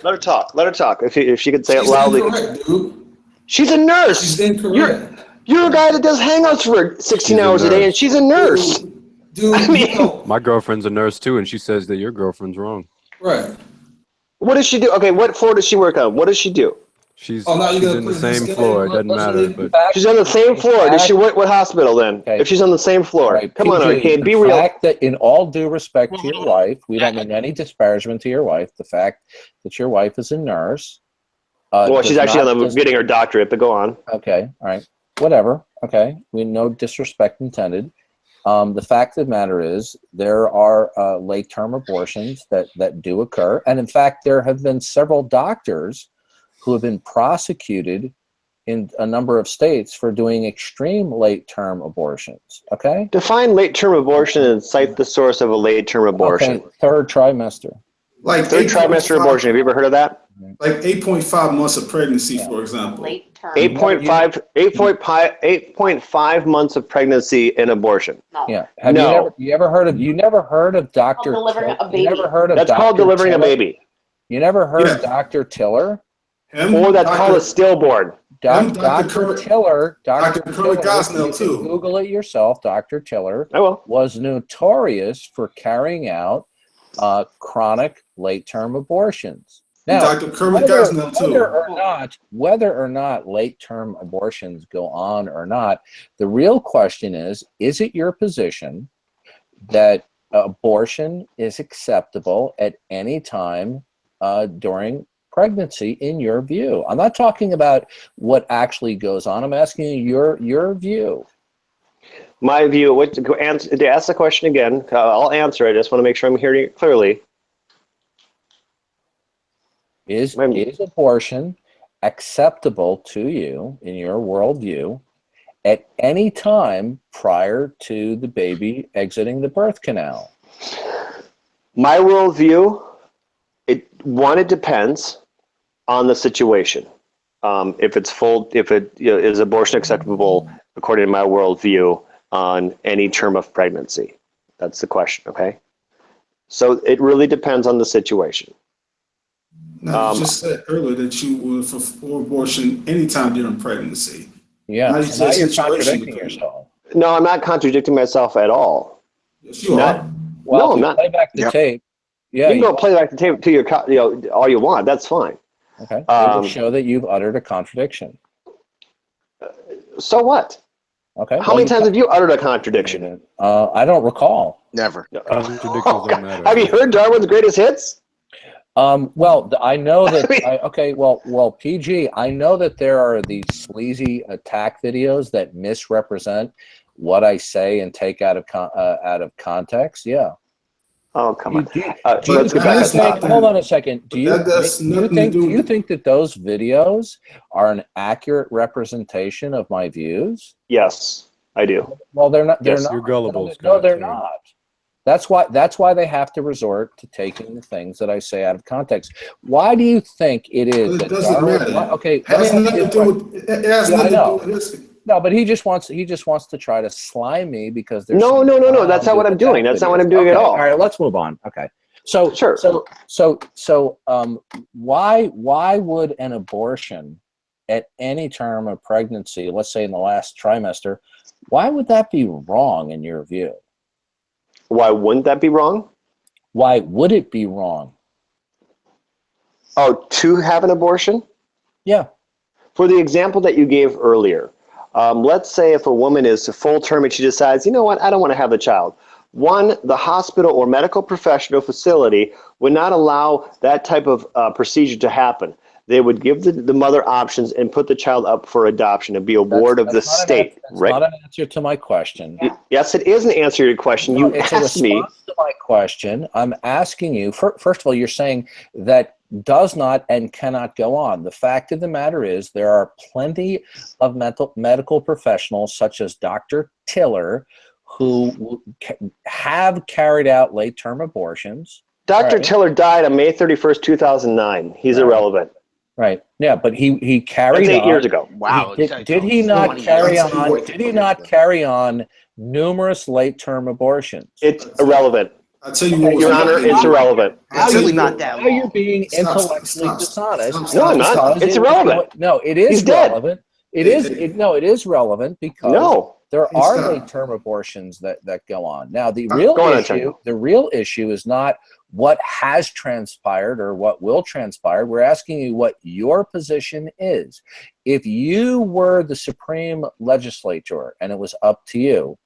her talk. Let her talk. If she could say it loudly. She's a nurse. She's incorrect. You're a guy that does hangouts for 16 hours a day, and she's a nurse. Dude, I mean, my girlfriend's a nurse too, and she says that your girlfriend's wrong. Right. What does she do? Okay, what floor does she work on? What does she do? She's in the same floor. It doesn't matter. But she's on the same floor. Does she work what hospital then? Okay. If she's on the same floor, right. Come on, Arcade, be real. The fact that, in all due respect to your wife, we don't mean any disparagement to your wife. The fact that your wife is a nurse. Well, she's actually getting her doctorate. But go on. Okay. All right. Whatever. Okay. We no disrespect intended. The fact of the matter is there are late-term abortions that do occur. And in fact, there have been several doctors who have been prosecuted in a number of states for doing extreme late-term abortions. Okay? Define late-term abortion and cite the source of a late-term abortion. Okay. Third trimester. Like third trimester abortion. Have you ever heard of that? Like 8.5 months of pregnancy, for example. Late term. 8.5 months of pregnancy in abortion. No. Yeah. You never heard of Dr. delivering a baby. You never heard of That's Dr. called delivering Tiller? a baby. You never heard of Dr. Tiller? Or that's called a stillborn. Dr. Tiller, Dr. Gosnell too. Google it yourself. Dr. Tiller was notorious for carrying out chronic late-term abortions. Now, Dr. Kermit Gosnell too. Whether or not late-term abortions go on or not, the real question is it your position that abortion is acceptable at any time during pregnancy, in your view? I'm not talking about what actually goes on. I'm asking you your view. My view. To ask the question again, I'll answer it. I just want to make sure I'm hearing it clearly. Is abortion acceptable to you in your worldview at any time prior to the baby exiting the birth canal? My worldview, it depends on the situation. If is abortion acceptable according to my worldview on any term of pregnancy? That's the question. Okay, so it really depends on the situation. Now, you just said earlier that you would for abortion anytime during pregnancy. Yeah, now you're contradicting yourself. No, I'm not contradicting myself at all. Yes, you are. Well, no, I'm not. Play back the tape. Yeah, You can go play back the tape to your, all you want. That's fine. okay. It will show that you've uttered a contradiction. So what? Okay. How many times have you uttered a contradiction? I don't recall. Never. Contradictions Oh, don't matter. have you heard Darwin's greatest hits? Well, I know that. I mean- Well, PG. I know that there are these sleazy attack videos that misrepresent what I say and take out of context. Yeah. Oh, come on. Do you Let's get back think, on topic. hold on a second. Do you nothing do you think that those videos are an accurate representation of my views? Yes, I do. Well, they're not. They're Yes. not. You're gullible, No, Scott, they're too. not. That's why they have to resort to taking the things that I say out of context. Why do you think it is It that doesn't Darwin? matter. Okay, It has nothing to do with. It has Yeah, I nothing to know. do with history. No, but he just wants to try to slime me because there's No. That's not what I'm doing. That's not what I'm doing at all. All right, let's move on. Okay, so Sure. why would an abortion at any term of pregnancy, let's say in the last trimester, why would that be wrong in your view? Why wouldn't that be wrong? Why would it be wrong? Oh, to have an abortion? Yeah. For the example that you gave earlier, let's say if a woman is full term and she decides, you know what, I don't want to have a child. One, the hospital or medical professional facility would not allow that type of procedure to happen. They would give the mother options and put the child up for adoption and be a ward of the state. That's Right? not an answer to my question. Yes, it is an answer to your question. No, You it's a asked me. response to my question. I'm asking you, first of all, you're saying that does not and cannot go on. The fact of the matter is there are plenty of medical professionals such as Dr. Tiller who have carried out late-term abortions. Dr. Right. Tiller died on May 31st, 2009. He's irrelevant. Right. Yeah, but he carried That's 8 on. years ago. Wow. Did he not carry on? Did he not carry on numerous late-term abortions? It's irrelevant. I tell you what, Your Honor, it's irrelevant. Obviously not that Now you're long. being Stop, intellectually stop, dishonest. stop, No, I'm not. because It's irrelevant. No, it is He's dead. relevant. It is relevant because No. there He's are gone. late-term abortions that go on. Now the Go real on, issue, Antonio. the real issue is not what has transpired or what will transpire. We're asking you what your position is. If you were the supreme legislature and it was up to you,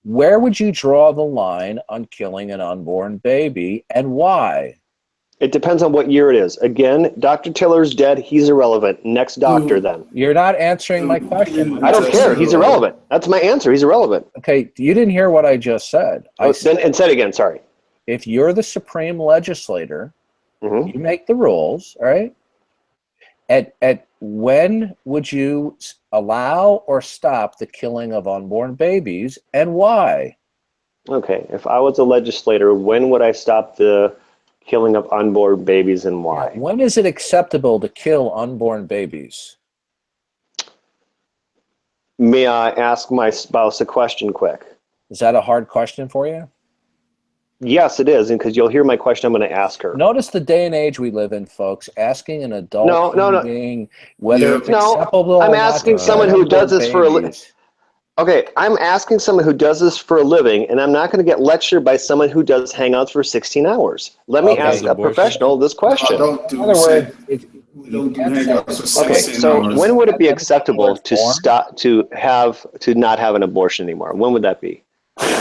where would you draw the line on killing an unborn baby and why? It depends on what year it is. Again, Dr. Tiller's dead. He's irrelevant. Next doctor, then. You're not answering my question. I don't care. He's irrelevant. That's my answer. He's irrelevant. Okay, you didn't hear what I just said. I said, And say it again. Sorry. if you're the supreme legislator, Mhm. you make the rules, all right? At when would you allow or stop the killing of unborn babies and why? Okay. If I was a legislator, when would I stop the killing of unborn babies and why? When is it acceptable to kill unborn babies? May I ask my spouse a question quick? Is that a hard question for you? Yes, it is. And because you'll hear my question, I'm going to ask her. Notice the day and age we live in, folks. Asking an adult No, human being whether it's No, acceptable I'm or not asking to someone kill who does unborn this for a living. babies. Okay, I'm asking someone who does this for a living, and I'm not going to get lectured by someone who does hangouts for 16 hours. Let me Okay. ask a professional this question. Don't do In other words, we don't do hangouts for Okay, 16 so hours. when would it be acceptable to Form? stop to not have an abortion anymore? When would that be?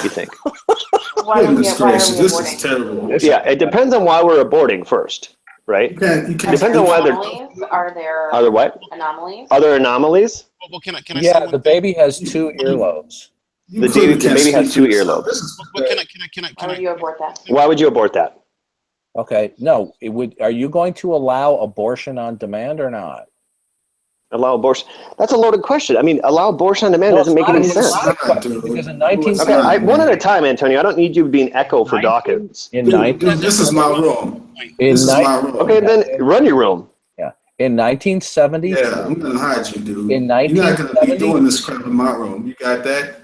You think? Why are we Goodness gracious, this is aborting? terrible. Yeah, it depends on why we're aborting first, right? You can't Depends on why they're Anomalies? Are there other what? anomalies? Other anomalies? Well, can I say Yeah, one the thing? baby has 2 earlobes. You The clearly baby can't has speak 2 for yourself. earlobes. This is Well, bad. Why would you abort that? Why would you abort that? Okay, no, it would. Are you going to allow abortion on demand or not? Allow abortion? That's a loaded question. I mean, allow abortion on demand Well, doesn't make any it's sense. not a question, because in 19 Okay, one at a time, Antonio. I don't need you being echo for Dawkins. in Dude, 19 this is my room. in This is nine- my room. Okay, then run your room. in 1970 Yeah, I'm gonna hide you, dude. In You're not gonna be 1970 doing this crap in my room. You got that?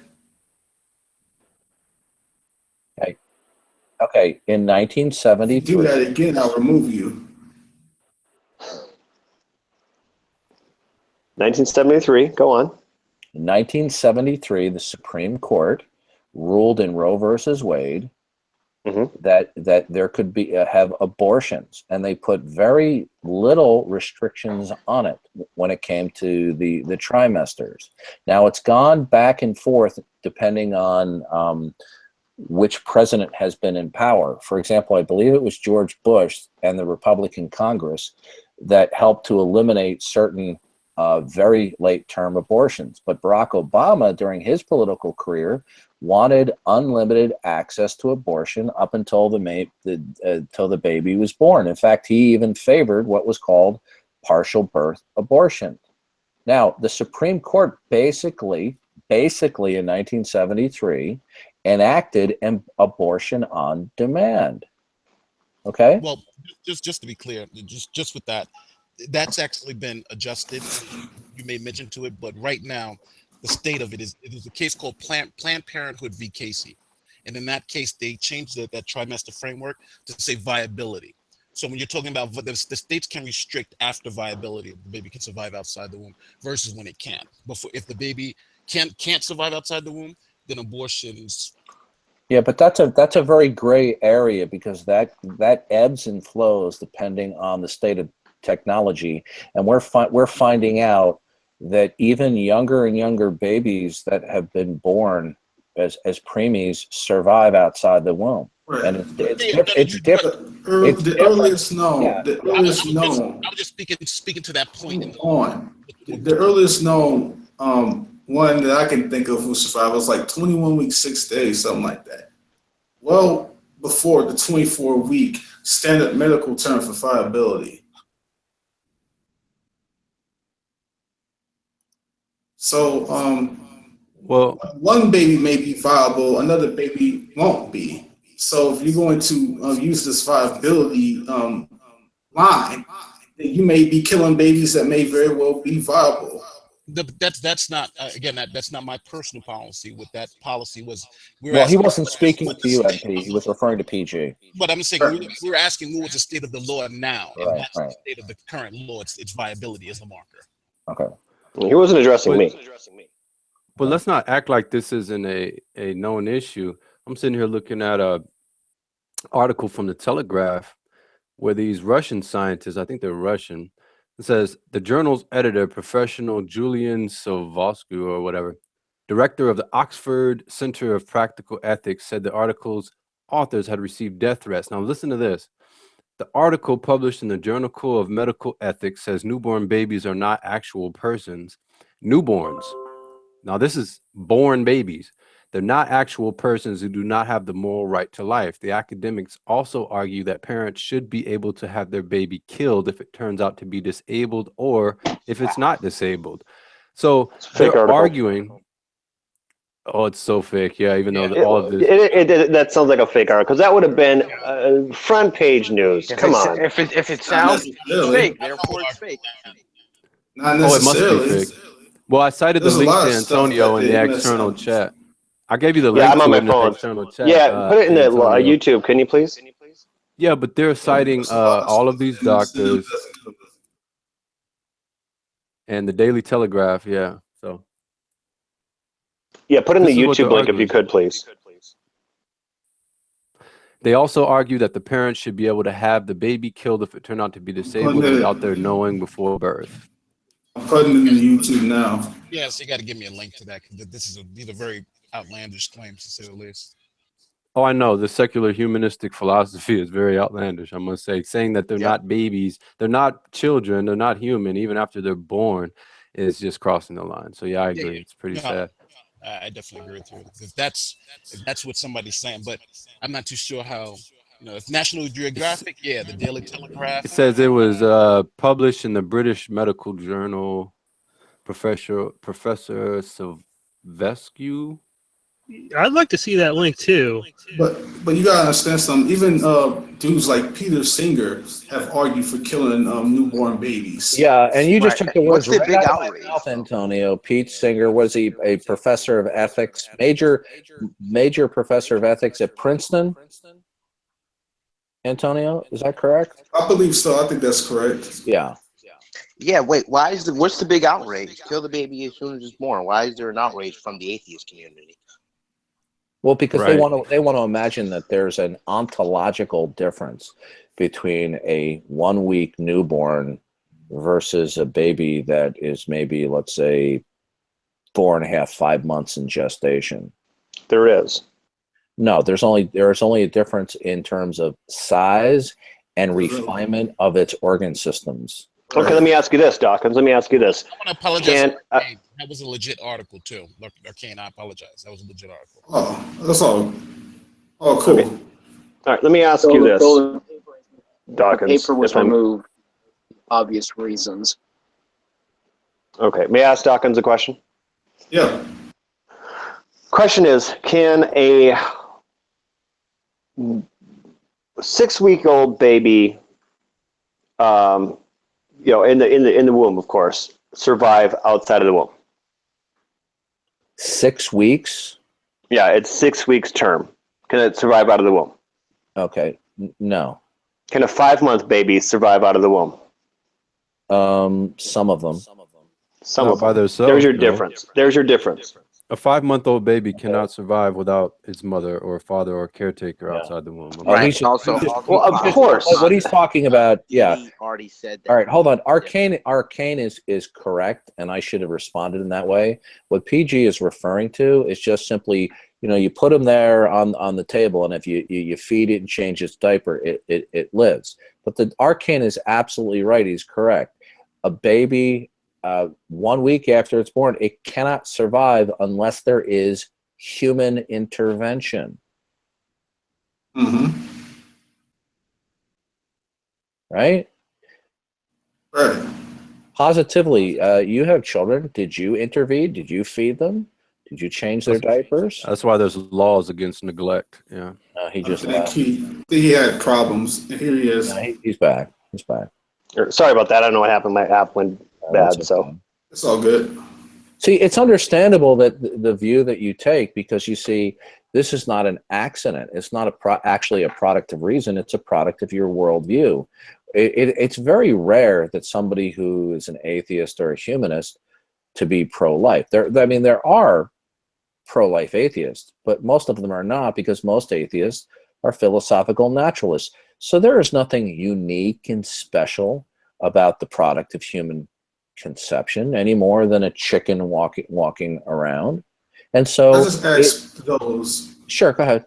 okay, in If you 1973 do that again, I'll remove you. 1973. Go on. In 1973, the Supreme Court ruled in Roe versus Wade that there could be have abortions, and they put very little restrictions on it when it came to the trimesters. Now it's gone back and forth depending on which president has been in power. For example, I believe it was George Bush and the Republican Congress that helped to eliminate certain very late term abortions. But Barack Obama, during his political career, wanted unlimited access to abortion up until the baby was born. In fact, he even favored what was called partial birth abortion. Now, the Supreme Court basically in 1973 enacted an abortion on demand. Okay? Well, just to be clear, just with that, that's actually been adjusted. You made mention to it, but right now, the state of it is a case called Planned Parenthood v. Casey. And in that case, they changed that trimester framework to say viability. So when you're talking about the states can restrict after viability, if the baby can survive outside the womb, versus when it can't. If the baby can't survive outside the womb, then abortions. Yeah, but that's a very gray area, because that ebbs and flows depending on the state of technology, and we're finding out that even younger and younger babies that have been born as preemies survive outside the womb. Right. And it's different. The earliest known. Yeah. The earliest known. I was just speaking to that point. The earliest known one that I can think of who survived was like 21 weeks, 6 days, something like that. Well, before the 24-week standard medical term for viability. So, well, one baby may be viable, another baby won't be. So, if you're going to use this viability line, then you may be killing babies that may very well be viable. That's not again. That's not my personal policy. What that policy was. Well, he wasn't speaking to you, MP. He was referring to PG. But I'm saying we're asking what was the state of the law now, and that's Right. the state of the current law. It's viability as the marker. Okay. He wasn't addressing me. but let's not act like this isn't a known issue. I'm sitting here looking at a article from the Telegraph where these Russian scientists, I think they're Russian, it says the journal's editor, professional Julian Savoscu or whatever, director of the Oxford Center of Practical Ethics, said the article's authors had received death threats. Now listen to this. The article published in the Journal of Medical Ethics says newborn babies are not actual persons. Newborns. Now this is born babies. They're not actual persons who do not have the moral right to life. The academics also argue that parents should be able to have their baby killed if it turns out to be disabled or if it's not disabled. So they're arguing. Oh, it's so fake. Yeah, even though all of this. That sounds like a fake article, because that would have been front page news. Come on. If it sounds fake, therefore it's fake. Not Oh, it must necessarily. be fake. Well, I cited the There's a link lot to of stuff Antonio that in the they miss external out. chat. I gave you the Yeah, link I'm on to my it in the phone. external chat. Yeah, put it in the Antonio. YouTube. Can you please? Yeah, but they're citing all of these doctors and the Daily Telegraph. Yeah, so Yeah, put in the This is what YouTube they're link if you could, please. they also argue that the parents should be able to have the baby killed if it turned out to be disabled without their knowing before birth. I'm putting it in the YouTube now. Yeah, so you got to give me a link to that, because these are very outlandish claims, to say the least. Oh, I know. The secular humanistic philosophy is very outlandish, I must say. Saying that they're not babies, they're not children, they're not human, even after they're born, is just crossing the line. So, yeah, I agree. It's pretty sad. I definitely agree with you. If that's what somebody's saying, but I'm not too sure how, if National Geographic, the Daily Telegraph. It says it was published in the British Medical Journal. Professor Savescu. I'd like to see that link too. But you gotta understand something. Even dudes like Peter Singer have argued for killing newborn babies. Yeah, and you just took the words What's the right big out of my outrage? mouth, Antonio. Pete Singer, was he a professor of ethics, major professor of ethics at Princeton? Antonio, is that correct? I believe so. I think that's correct. Yeah. Yeah, wait, what's the big outrage? Kill the baby as soon as it's born. Why is there an outrage from the atheist community? Well, because Right. they want to imagine that there's an ontological difference between a 1 week newborn versus a baby that is maybe, let's say, 4.5, 5 months in gestation. There is. No, there's only a difference in terms of size and refinement of its organ systems. Okay, let me ask you this, Dawkins. Let me ask you this. I want to apologize. That was a legit article too. Arcane, I apologize. That was a legit article. Oh, that's all. Oh, cool. Okay. All right, let me ask you this, Dawkins. The paper was if I'm- removed for obvious reasons. Okay, may I ask Dawkins a question? Yeah. Question is, can a 6-week-old baby, in the womb, of course, survive outside of the womb? 6 weeks? Yeah, it's 6 weeks term. Can it survive out of the womb? Okay, no. Can a 5-month baby survive out of the womb? Some of them. Some Not of by them. themselves, There's your no. difference. There's your difference. A 5-month-old baby cannot survive without its mother or father or caretaker outside the womb. Right. Also, Well, of course. What he's talking about, yeah. He already said that. All right, hold on. Arcane is correct, and I should have responded in that way. What PG is referring to is just simply, you put them there on the table, and if you feed it and change its diaper, it lives. But the Arcane is absolutely right. He's correct. A baby, 1 week after it's born, it cannot survive unless there is human intervention. Mm-hmm. Right? Right. Positively, you have children. Did you intervene? Did you feed them? Did you change their diapers? That's why there's laws against neglect. Yeah. He just I think he had problems. Here he is. No, he's back. He's back. Sorry about that. I don't know what happened. My app went bad, That's so. okay. It's all good. See, it's understandable that the view that you take, because you see, this is not an accident. It's not actually a product of reason. It's a product of your worldview. It's very rare that somebody who is an atheist or a humanist to be pro-life. There are pro-life atheists, but most of them are not, because most atheists are philosophical naturalists. So there is nothing unique and special about the product of human conception any more than a chicken walking around. And so I just asked those. Sure, go ahead.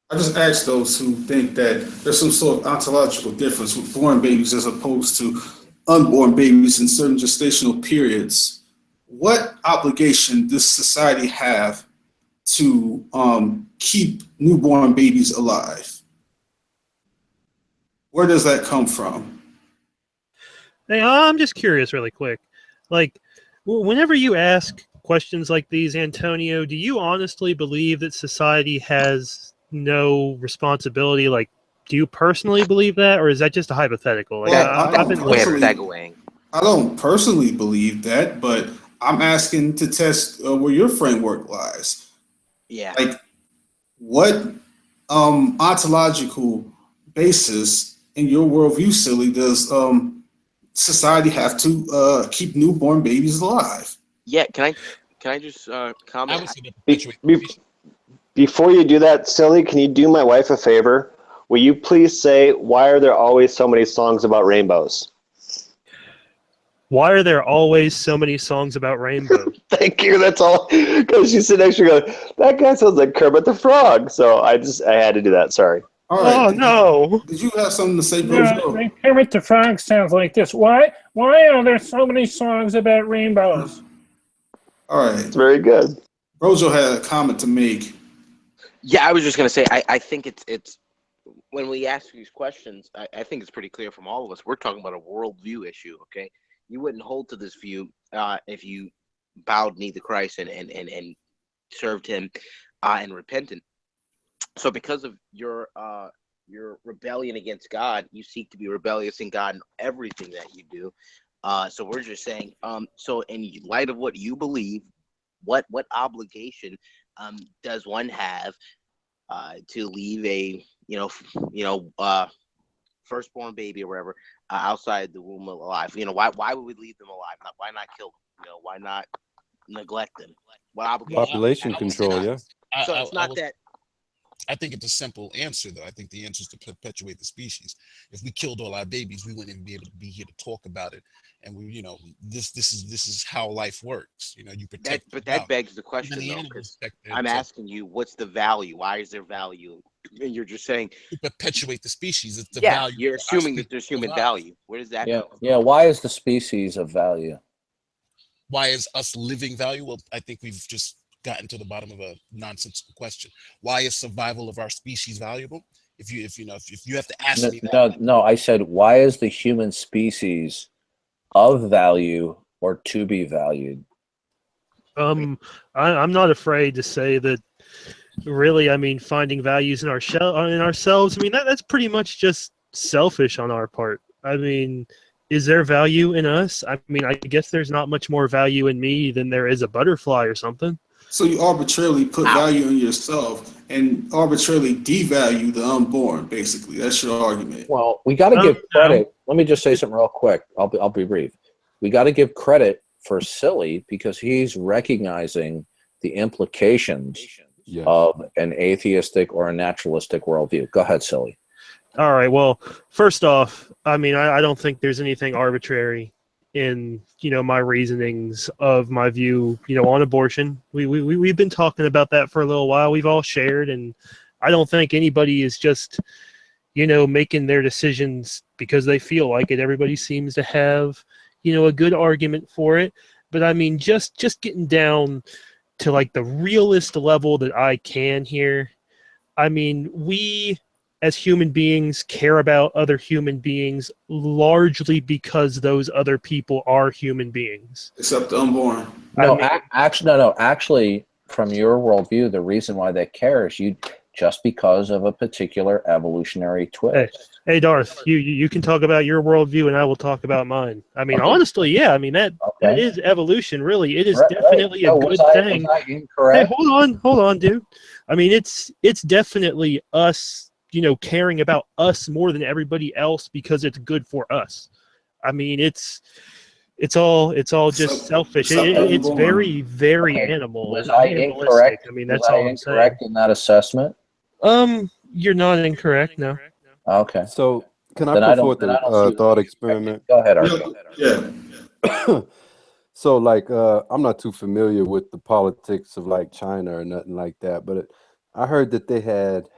I just asked those who think that there's some sort of ontological difference with born babies as opposed to unborn babies in certain gestational periods. What obligation does society have to keep newborn babies alive? Where does that come from? Hey, I'm just curious really quick. Like, whenever you ask questions like these, Antonio, do you honestly believe that society has no responsibility? Like, do you personally believe that, or is that just a hypothetical? Like, Well, I don't personally believe that, but I'm asking to test where your framework lies. Yeah. Like, what ontological basis in your worldview, silly, does society have to keep newborn babies alive? Yeah, can I just comment? Before you do that, Silly, can you do my wife a favor? Will you please say, why are there always so many songs about rainbows? Why are there always so many songs about rainbows? Thank you. That's all. Because she sit next to her going, that guy sounds like Kermit the Frog. So I had to do that. Sorry. All right. Oh no! Did you have something to say, Yeah, Brojo? Kermit the Frog sounds like this. Why are there so many songs about rainbows? All right. It's very good. Brojo had a comment to make. Yeah, I was just gonna say I think it's when we ask these questions, I think it's pretty clear from all of us. We're talking about a worldview issue, okay? You wouldn't hold to this view if you bowed knee to Christ and served him and repentant. So because of your rebellion against God, you seek to be rebellious in God in everything that you do. So we're just saying, so in light of what you believe, what obligation does one have to leave a firstborn baby or whatever outside the womb alive? Why would we leave them alive? Why not kill them? Why not neglect them? What obligation? Population control, yeah. So it's not that I think it's a simple answer, though. I think the answer is to perpetuate the species. If we killed all our babies, we wouldn't even be able to be here to talk about it. And we, you know, this is how life works. You know, you protect. But that begs the Even question, the though, animals because protect I'm themselves. asking you, what's the value? Why is there value? And you're just saying, To perpetuate the species. It's the yeah, value. you're for our assuming that species there's to human survive. value. Where does that Yeah, come from? yeah. Why is the species of value? Why is us living value? Well, I think we've just gotten to the bottom of a nonsensical question. Why is survival of our species valuable? If you have to ask No, me that, no. I said, why is the human species of value or to be valued? I'm not afraid to say that. Really, I mean, finding values in ourselves. I mean, that's pretty much just selfish on our part. I mean, is there value in us? I mean, I guess there's not much more value in me than there is a butterfly or something. So you arbitrarily put value in yourself and arbitrarily devalue the unborn. Basically, that's your argument. Well, we got to give credit. Let me just say something real quick. I'll be brief. We got to give credit for Silly because he's recognizing the implications of an atheistic or a naturalistic worldview. Go ahead, Silly. All right. Well, first off, I mean, I don't think there's anything arbitrary in, you know, my reasonings of my view, you know, on abortion. We've been talking about that for a little while. We've all shared, and I don't think anybody is just, you know, making their decisions because they feel like it. Everybody seems to have, you know, a good argument for it. But I mean, just getting down to like the realist level that I can here. I mean, we as human beings care about other human beings largely because those other people are human beings. Except the unborn. No, actually, from your worldview, the reason why they care is just because of a particular evolutionary twist. Hey, Darth, you can talk about your worldview, and I will talk about mine. I mean, honestly, yeah. I mean that is evolution. Really, it is definitely a good thing. Was I incorrect? Hey, hold on, dude. I mean, it's definitely us, you know, caring about us more than everybody else because it's good for us. I mean, it's all just selfish. It's very, very animal. Was I incorrect? I mean, that's was I all I'm saying. incorrect in that assessment? You're not incorrect. No. Okay. So can I Then put don't- forth then I don't a see- thought experiment? Go ahead, Arthur. Yeah. So like I'm not too familiar with the politics of like China or nothing like that, but I heard that they had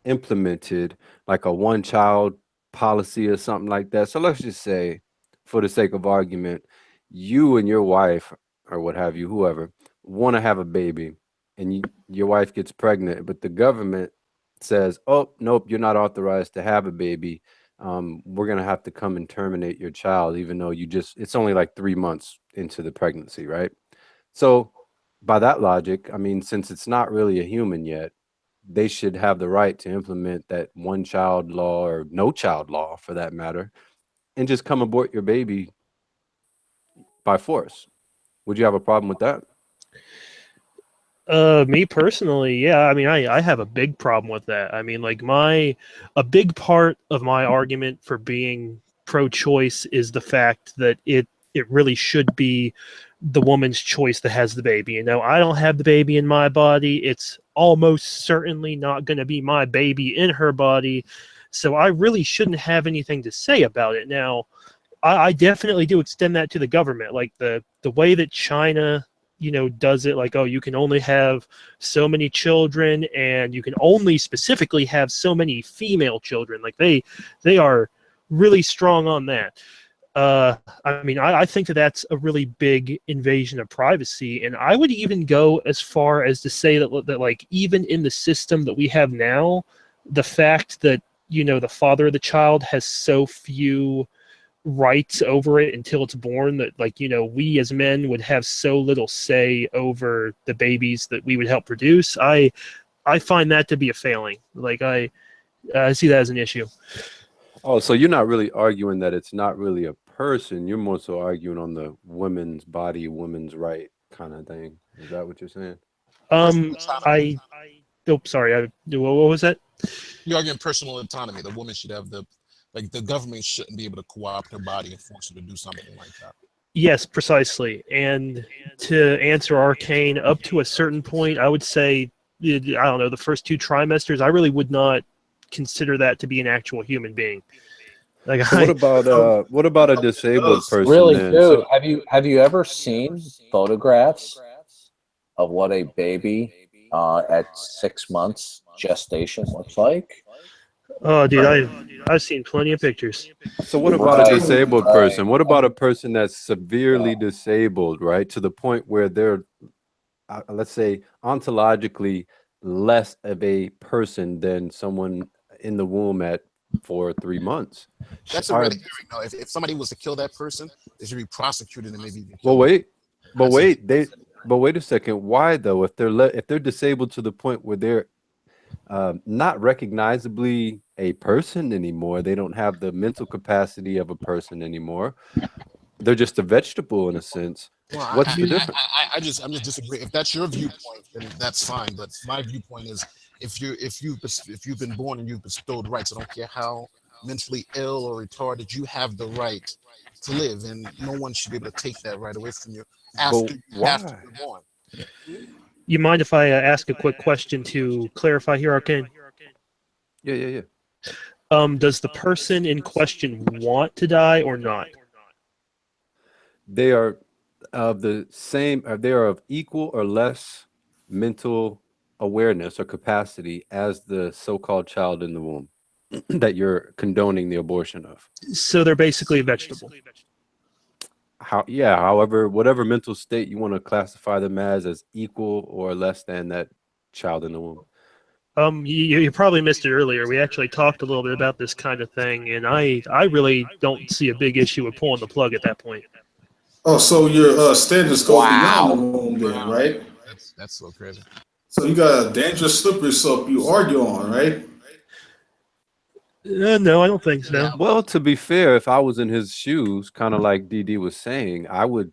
implemented like a one-child policy or something like that. So let's just say, for the sake of argument, you and your wife or what have you, whoever, want to have a baby, and your wife gets pregnant, but the government says, "Oh, nope, you're not authorized to have a baby. We're gonna have to come and terminate your child, even though it's only like 3 months into the pregnancy, right?" So by that logic, I mean, since it's not really a human yet, they should have the right to implement that one child law or no child law for that matter, and just come abort your baby by force. Would you have a problem with that? Me personally, yeah. I mean, I have a big problem with that. I mean, like a big part of my argument for being pro-choice is the fact that it really should be the woman's choice that has the baby. You know, I don't have the baby in my body. It's almost certainly not going to be my baby in her body. So I really shouldn't have anything to say about it. Now, I definitely do extend that to the government. Like the way that China, you know, does it, like, oh, you can only have so many children and you can only specifically have so many female children. Like they are really strong on that. I mean, I think that that's a really big invasion of privacy, and I would even go as far as to say that like even in the system that we have now, the fact that, you know, the father of the child has so few rights over it until it's born, that, like, you know, we as men would have so little say over the babies that we would help produce. I find that to be a failing. Like I see that as an issue. Oh, so you're not really arguing that it's not really a person. You're more so arguing on the women's body, women's right kind of thing. Is that what you're saying? Sorry. What was that? You're arguing personal autonomy. The woman should have the government shouldn't be able to co-opt her body and force her to do something like that. Yes, precisely. And to answer Arcane, up to a certain point, I would say I don't know, the first 2 trimesters, I really would not consider that to be an actual human being. Like, So what about a disabled person Really, then? dude, So have you ever seen photographs of what a baby at 6 months gestation looks like? oh, dude, I've seen plenty of pictures. so what about Right, a disabled right. person? What about a person that's severely disabled, right? To the point where they're let's say ontologically less of a person than someone in the womb at 4 or 3 months. That's a Are, red herring. No, if somebody was to kill that person, they should be prosecuted and maybe even well, killed. wait, but That's wait, but wait a second. Why though? If they're disabled to the point where they're not recognizably a person anymore, they don't have the mental capacity of a person anymore. They're just a vegetable in a sense. Well, What's the difference? I'm just disagreeing. If that's your viewpoint, then that's fine. But my viewpoint is, if you've been born and you've bestowed rights, I don't care how mentally ill or retarded, you have the right to live, and no one should be able to take that right away from you after why? you're born. You mind if I ask a quick question to clarify here, Arcane? Yeah. Does the person in question want to die or not? They are of the same, they are of equal or less mental awareness or capacity as the so-called child in the womb that you're condoning the abortion of. So they're basically a vegetable. However, whatever mental state you want to classify them as equal or less than that child in the womb. You probably missed it earlier. We actually talked a little bit about this kind of thing, and I really don't see a big issue with pulling the plug at that point. Oh, so your standards go beyond the womb then, right? That's so crazy. So you got a dangerous slippery slope you argue on, right? No, I don't think so. Well, to be fair, if I was in his shoes, kind of like DD was saying, I would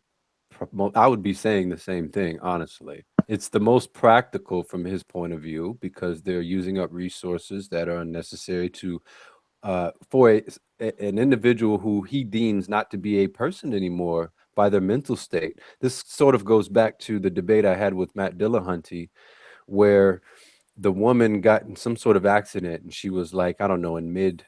be saying the same thing, honestly. It's the most practical from his point of view because they're using up resources that are unnecessary to for an individual who he deems not to be a person anymore by their mental state. This sort of goes back to the debate I had with Matt Dillahunty, where the woman got in some sort of accident and she was like, I don't know, in mid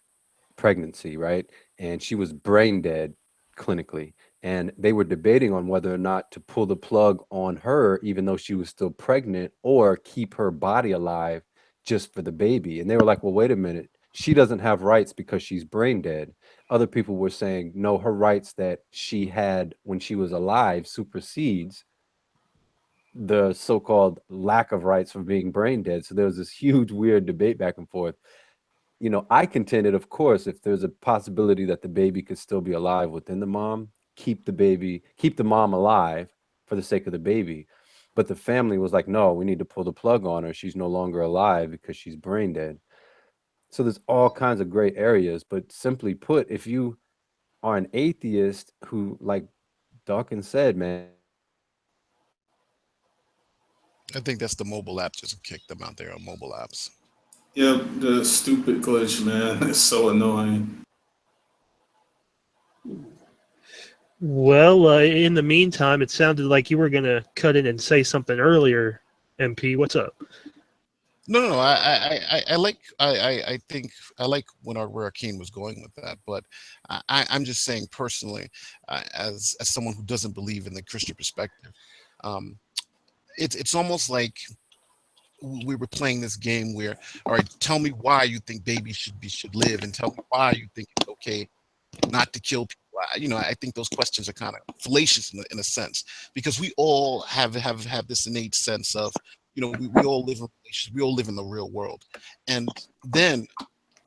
pregnancy, right? And she was brain dead clinically. And they were debating on whether or not to pull the plug on her, even though she was still pregnant, or keep her body alive just for the baby. And they were like, well, wait a minute. She doesn't have rights because she's brain dead. Other people were saying, no, her rights that she had when she was alive supersedes the so-called lack of rights for being brain dead. So there was this huge, weird debate back and forth. You know, I contended, of course, if there's a possibility that the baby could still be alive within the mom, keep the mom alive for the sake of the baby. But the family was like, no, we need to pull the plug on her. She's no longer alive because she's brain dead. So there's all kinds of gray areas. But simply put, if you are an atheist who, like Dawkins said, man, I think that's the mobile app just kicked them out there on mobile apps. Yeah, the stupid glitch, man. It's so annoying. Well, in the meantime, it sounded like you were going to cut in and say something earlier, MP. What's up? No. I think I like where Akeem was going with that, but I'm just saying personally, as someone who doesn't believe in the Christian perspective, it's almost like we were playing this game where, all right, tell me why you think babies should live, and tell me why you think it's okay not to kill people. You know, I think those questions are kind of fallacious in a sense, because we all have this innate sense of, you know, we all live in relationships, we all live in the real world. And then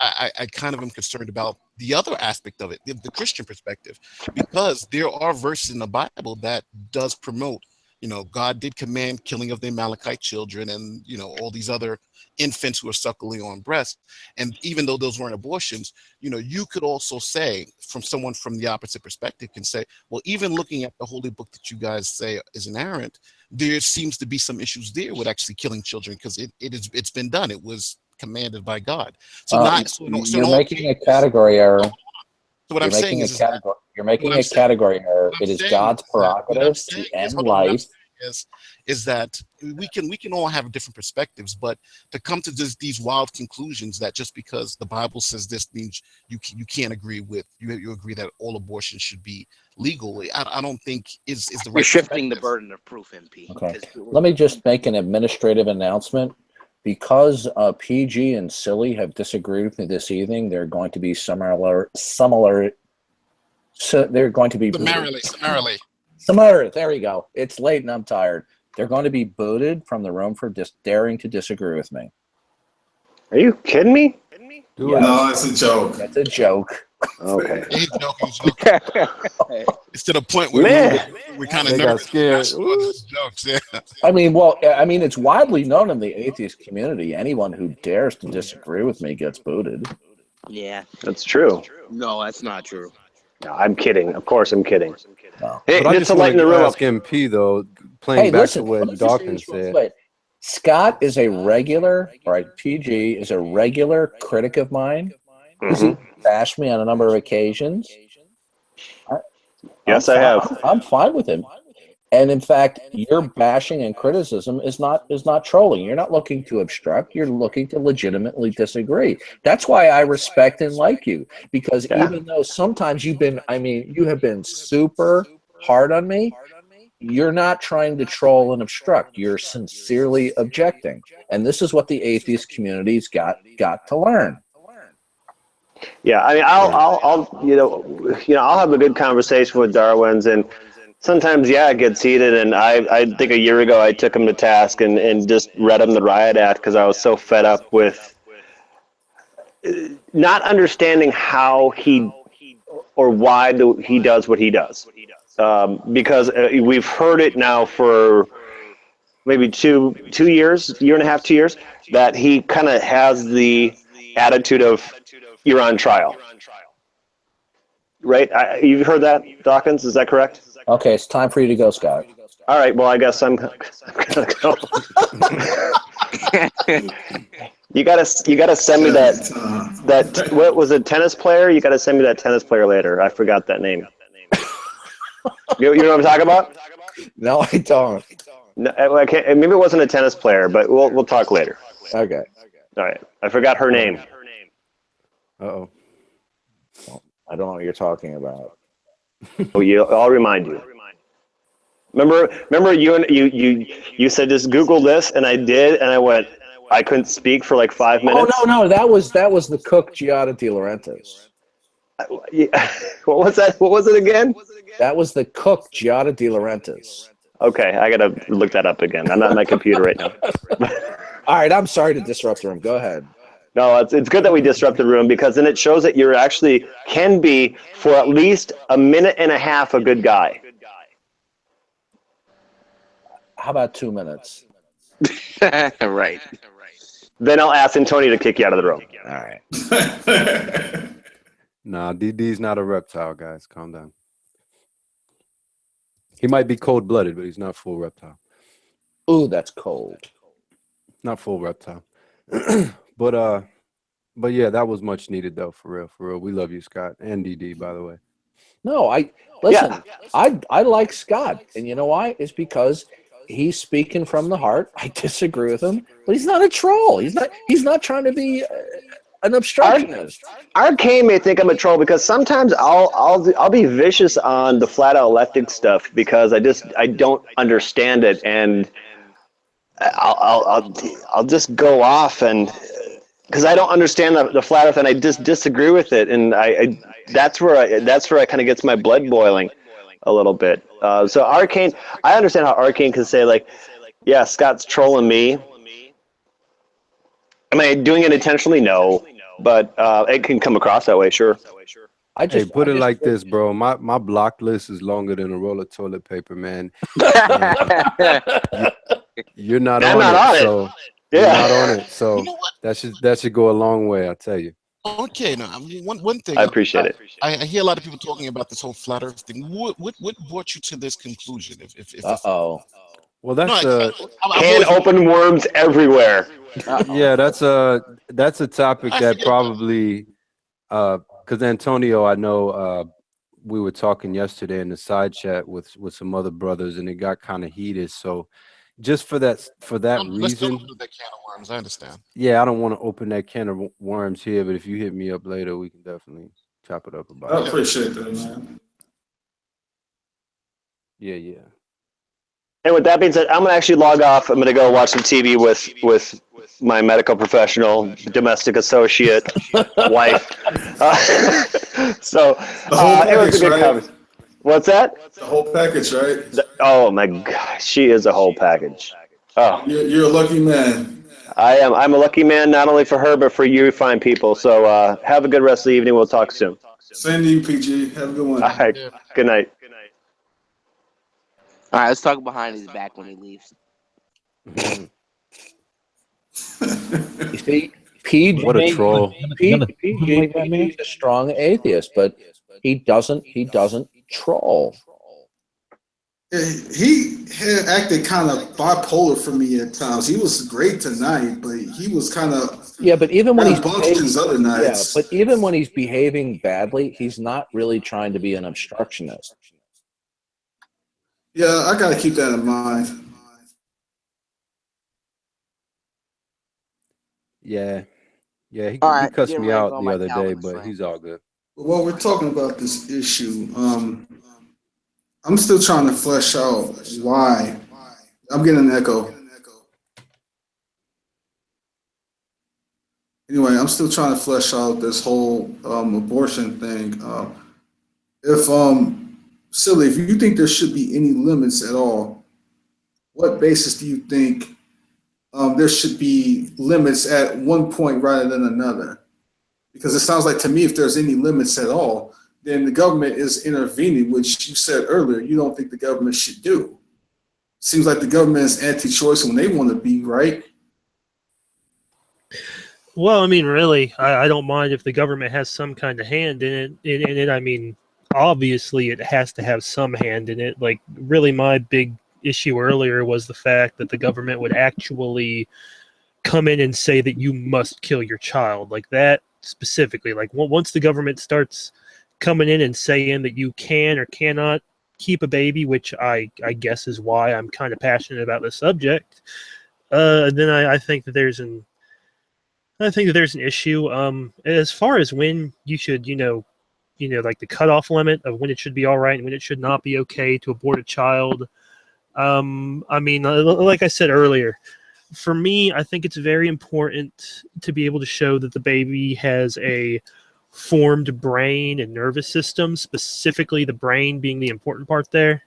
I kind of am concerned about the other aspect of it, the Christian perspective, because there are verses in the Bible that does promote, you know, God did command killing of the Amalekite children and, you know, all these other infants who are suckling on breast. And even though those weren't abortions, you know, you could also say, from someone from the opposite perspective can say, well, even looking at the holy book that you guys say is inerrant, there seems to be some issues there with actually killing children, because it's been done. It was commanded by God. So you're making a category error. So what I'm saying is you're making a category error. It is God's prerogative to end life is that we can all have different perspectives, but to come to these wild conclusions that just because the Bible says this means you can't agree with you agree that all abortion should be legal. I don't think is the right. You're shifting the burden of proof, MP. Okay. Let me just make an administrative announcement. Because PG and Silly have disagreed with me this evening, they're going to be summarily. So they're going to be Summarily. There you go. It's late and I'm tired. They're going to be booted from the room for daring to disagree with me. Are you kidding me? Yes. No, it's a joke. That's a joke. Okay. He's joking. It's to the point where we kind of They got scared. Jokes. Yeah. I mean, it's widely known in the atheist community. Anyone who dares to disagree with me gets booted. Yeah, That's true. no, that's not true. No, I'm kidding. Of course, I'm kidding. No. Hey, But I just just to lighten the room up. ask MP though, playing Hey, back listen. to Let what me just say Dawkins this real said. quick. Scott is a regular, right? PG is a regular critic of mine. He's bashed me on a number of occasions. Yes, I have. I'm fine with him. And in fact, your bashing and criticism is not trolling. You're not looking to obstruct. You're looking to legitimately disagree. That's why I respect and like you, because even though sometimes you have been super hard on me, you're not trying to troll and obstruct. You're sincerely objecting. And this is what the atheist community's got to learn. Yeah, I mean, I'll have a good conversation with Darwin's, and sometimes, it gets heated. And I think a year ago I took him to task and just read him the Riot Act because I was so fed up with not understanding how he or why he does what he does. Because we've heard it now for maybe 2 years, year and a half, 2 years, that he kind of has the attitude of you're on trial. Right? You've heard that, Dawkins? Is that correct? Okay, it's time for you to go, Scott. All right. Well, I guess I'm gonna go. You gotta send me that. What was it? Tennis player? You gotta send me that tennis player later. I forgot that name. You know what I'm talking about? No, I don't. No, I can't. Maybe it wasn't a tennis player, but we'll talk later. Okay. All right. I forgot her name. Uh-oh. I don't know what you're talking about. I'll remind you. Remember you said just Google this, and I did, and I couldn't speak for like 5 minutes. Oh no, that was the cook Giada De Laurentiis. What was that? What was it again? That was the cook Giada De Laurentiis. Okay, I gotta look that up again. I'm not on my computer right now. All right, I'm sorry to disrupt the room. Go ahead. No, it's good that we disrupt the room, because then it shows that you're actually can be for at least a minute and a half a good guy. How about 2 minutes? Right. Then I'll ask Antonio to kick you out of the room. All right. Nah, DD's not a reptile, guys. Calm down. He might be cold-blooded, but he's not full reptile. Ooh, that's cold. Not full reptile. But yeah, that was much needed though, for real. We love you, Scott, and DD, by the way. No, I like Scott, and you know why? It's because he's speaking from the heart. I disagree with him, but he's not a troll. He's not trying to be an obstructionist. Arcane may think I'm a troll because sometimes I'll be vicious on the flat out leftic stuff because I don't understand it, and I'll just go off and because I don't understand the flat earth and I just disagree with it, and that's where I kind of gets my blood boiling a little bit. So Arcane, I understand how Arcane can say like, yeah, Scott's trolling me. Am I doing it intentionally? No, but it can come across that way, sure. Put it like this, bro. My block list is longer than a roll of toilet paper, man. You're not on it, so you're not on it. So that should go a long way, I tell you. Okay, now I mean, one thing I appreciate it. I hear a lot of people talking about this whole flat Earth thing. What brought you to this conclusion? Well, that's can open worms everywhere. Yeah, that's a topic that probably because Antonio, I know, we were talking yesterday in the side chat with some other brothers, and it got kind of heated. So just for that Let's don't reason, open that can of worms. I understand. yeah, I don't want to open that can of worms here, but if you hit me up later, we can definitely chop it up about I it. appreciate that, man. Yeah. And with that being said, I'm gonna actually log off. I'm gonna go watch some TV with my medical professional, domestic associate, wife. So The whole it was a package, good right? conversation. What's that? The whole package, right? Oh my God, she is a whole package. Oh, You're a lucky man. I am. I'm a lucky man, not only for her but for you fine people. So have a good rest of the evening. We'll talk soon. Same to you, PG. Have a good one. All right. Good night. All right, let's talk behind his back when he leaves. You see, PG, What a troll. PG is a strong atheist, but he doesn't troll. He had acted kind of bipolar for me at times. He was great tonight, but he was kind of But even when he's his other nights. but even when he's behaving badly, he's not really trying to be an obstructionist. Yeah, I got to keep that in mind. Yeah. He right, cussed get me ready out for the my other day, Calvinist but friend. he's all good. While we're talking about this issue, I'm still trying to flesh out why. I'm getting an echo. Anyway, I'm still trying to flesh out this whole abortion thing. Silly, if you think there should be any limits at all, what basis do you think there should be limits at one point rather than another? Because it sounds like to me, if there's any limits at all, then the government is intervening, which you said earlier you don't think the government should do. Seems like the government is anti-choice when they want to be, right? Well, I mean, really, I don't mind if the government has some kind of hand in it. I mean, obviously, it has to have some hand in it. Like, really, my big issue earlier was the fact that the government would actually come in and say that you must kill your child, like that specifically. Like, once the government starts coming in and saying that you can or cannot keep a baby, which I guess is why I'm kind of passionate about this subject, then I think that there's an issue. As far as when you should, like the cutoff limit of when it should be all right and when it should not be okay to abort a child. I mean, like I said earlier, for me, I think it's very important to be able to show that the baby has a formed brain and nervous system, specifically the brain being the important part there.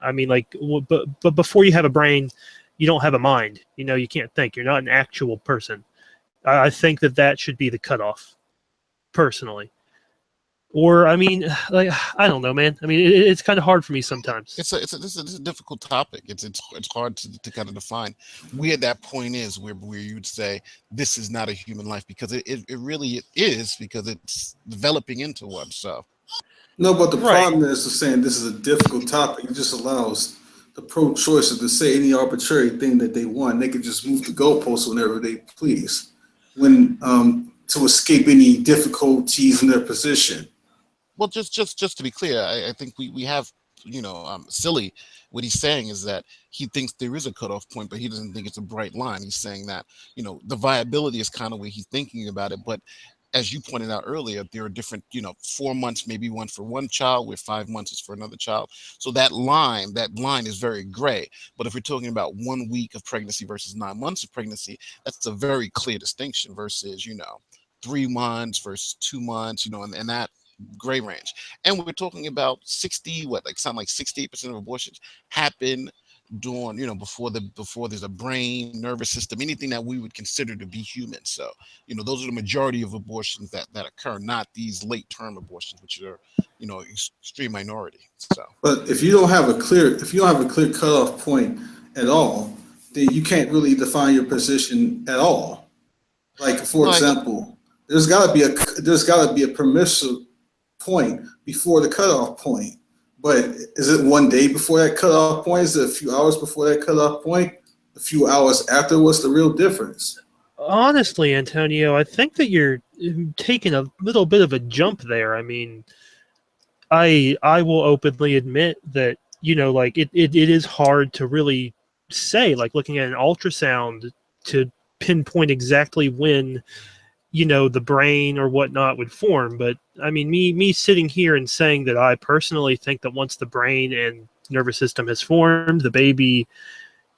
I mean, like, but before you have a brain, you don't have a mind. You can't think. You're not an actual person. I think that should be the cutoff, personally. Or, I mean, like, I don't know, man. I mean, it's kind of hard for me sometimes. It's a difficult topic. It's hard to kind of define where that point is where you'd say this is not a human life, because it really is, because it's developing into one. So No, but the problem is saying this is a difficult topic. It just allows the pro-choicers to say any arbitrary thing that they want. They could just move the goalposts whenever they please, to escape any difficulties in their position. Well, just to be clear, I think we have, silly. What he's saying is that he thinks there is a cutoff point, but he doesn't think it's a bright line. He's saying that, the viability is kind of where he's thinking about it. But as you pointed out earlier, there are different, 4 months, maybe one for one child, where 5 months is for another child. So that line is very gray. But if we're talking about 1 week of pregnancy versus 9 months of pregnancy, that's a very clear distinction versus, 3 months versus 2 months, and that gray range. And we're talking about 68% of abortions happen during, before there's a brain, nervous system, anything that we would consider to be human. So, those are the majority of abortions that occur, not these late term abortions, which are, extreme minority. So, but if you don't have a clear cutoff point at all, then you can't really define your position at all. Like, for example, there's got to be a permissive point before the cutoff point. But is it 1 day before that cutoff point? Is it a few hours before that cutoff point? A few hours after? What's the real difference? Honestly, Antonio, I think that you're taking a little bit of a jump there. I mean, I will openly admit that, you know, like it is hard to really say, like looking at an ultrasound, to pinpoint exactly when, you know, the brain or whatnot would form. But I mean, me sitting here and saying that I personally think that once the brain and nervous system has formed, the baby,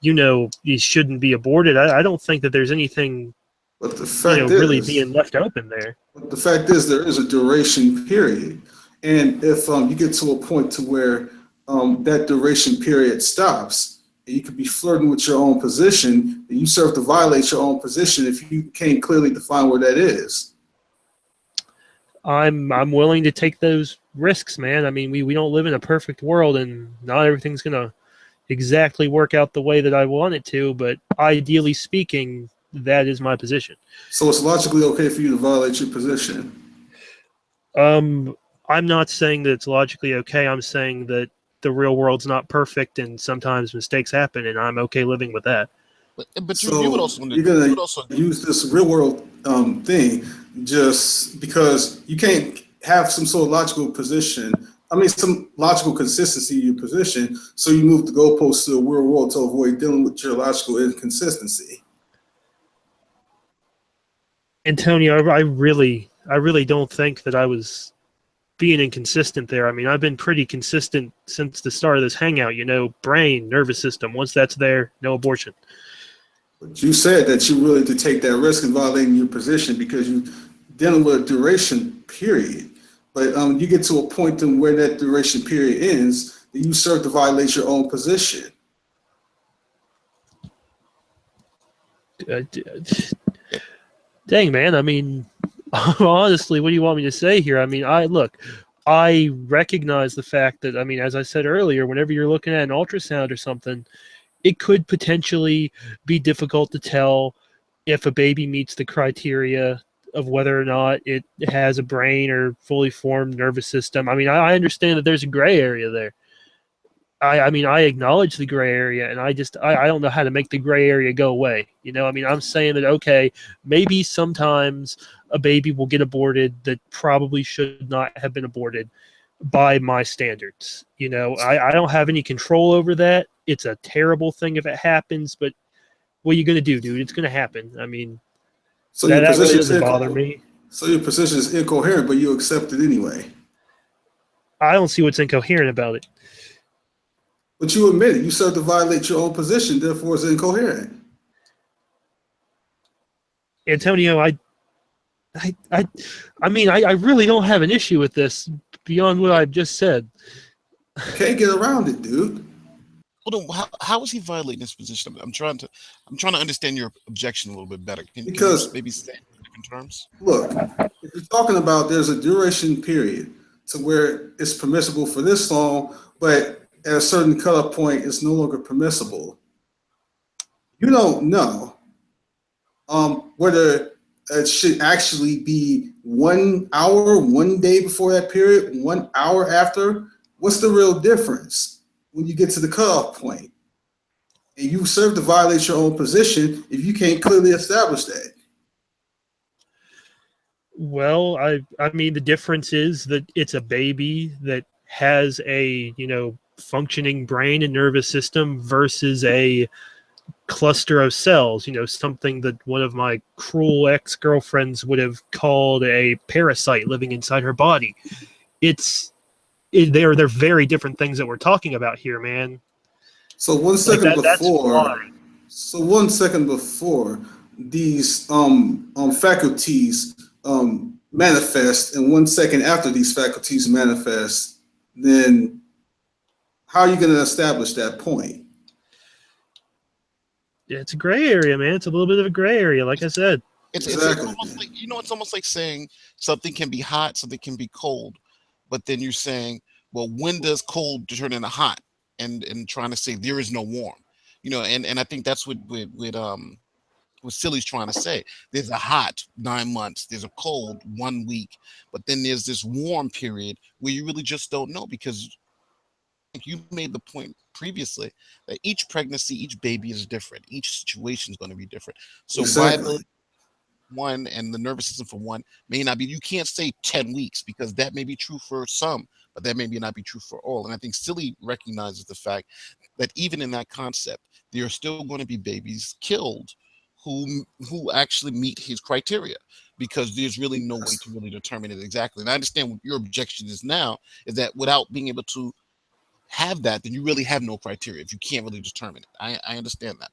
you know, he shouldn't be aborted. I don't think that there's anything, But the you know, fact really is, being left open there. but the fact is, there is a duration period, and if you get to a point to where that duration period stops, and you could be flirting with your own position, and you serve to violate your own position if you can't clearly define where that is. I'm willing to take those risks, man. I mean, we don't live in a perfect world, and not everything's gonna exactly work out the way that I want it to. But ideally speaking, that is my position. So it's logically okay for you to violate your position. I'm not saying that it's logically okay. I'm saying that the real world's not perfect, and sometimes mistakes happen, and I'm okay living with that. But you So would also you're gonna you would also use this real world thing just because you can't have some sort of logical position. I mean, some logical consistency in your position. So you move the goalposts to the real world to avoid dealing with your logical inconsistency. Antonio, I really don't think that I was being inconsistent there. I mean, I've been pretty consistent since the start of this hangout. You know, brain, nervous system. Once that's there, no abortion. But you said that you're willing to take that risk in violating your position because you're dealing with a duration period. But you get to a point in where that duration period ends, that you serve to violate your own position. Dang, man. I mean, honestly, what do you want me to say here? I mean, I recognize the fact that, I mean, as I said earlier, whenever you're looking at an ultrasound or something, it could potentially be difficult to tell if a baby meets the criteria of whether or not it has a brain or fully formed nervous system. I mean, I understand that there's a gray area there. I mean, I acknowledge the gray area, and I don't know how to make the gray area go away. You know, I mean, I'm saying that, okay, maybe sometimes a baby will get aborted that probably should not have been aborted by my standards. You know, I don't have any control over that. It's a terrible thing if it happens, but what are you going to do, dude? It's going to happen. I mean, So that your really position is doesn't bother me. So your position is incoherent, but you accept it anyway. I don't see what's incoherent about it. But you admit it. You serve to violate your own position, therefore it's incoherent. Antonio, I mean, I really don't have an issue with this beyond what I've just said. You can't get around it, dude. hold on. How is he violating his position? I'm trying to understand your objection a little bit better. Can you maybe say it in different terms? Look, if you're talking about there's a duration period to where it's permissible for this long, but at a certain cutoff point, it's no longer permissible. You don't know whether it should actually be 1 hour, 1 day before that period, 1 hour after. What's the real difference when you get to the cutoff point? And you serve to violate your own position if you can't clearly establish that. Well, I mean, the difference is that it's a baby that has a, functioning brain and nervous system versus a cluster of cells, something that one of my cruel ex-girlfriends would have called a parasite living inside her body. They're very different things that we're talking about here, man. So 1 second before these faculties manifest, and 1 second after these faculties manifest, then how are you going to establish that point? Yeah, it's a gray area, man. It's a little bit of a gray area, like I said. It's almost like, it's almost like saying something can be hot, something can be cold, but then you're saying, well, when does cold turn into hot? And trying to say there is no warm, and I think that's what Silly's trying to say. There's a hot 9 months, there's a cold 1 week, but then there's this warm period where you really just don't know, because you made the point previously that each pregnancy, each baby is different. Each situation is going to be different. So exactly. one and the nervous system for one may not be. You can't say 10 weeks because that may be true for some, but that may not be true for all. And I think Silly recognizes the fact that even in that concept, there are still going to be babies killed who actually meet his criteria, because there's really no way to really determine it exactly. And I understand what your objection is now, is that without being able to have that, then you really have no criteria if you can't really determine it. I understand that.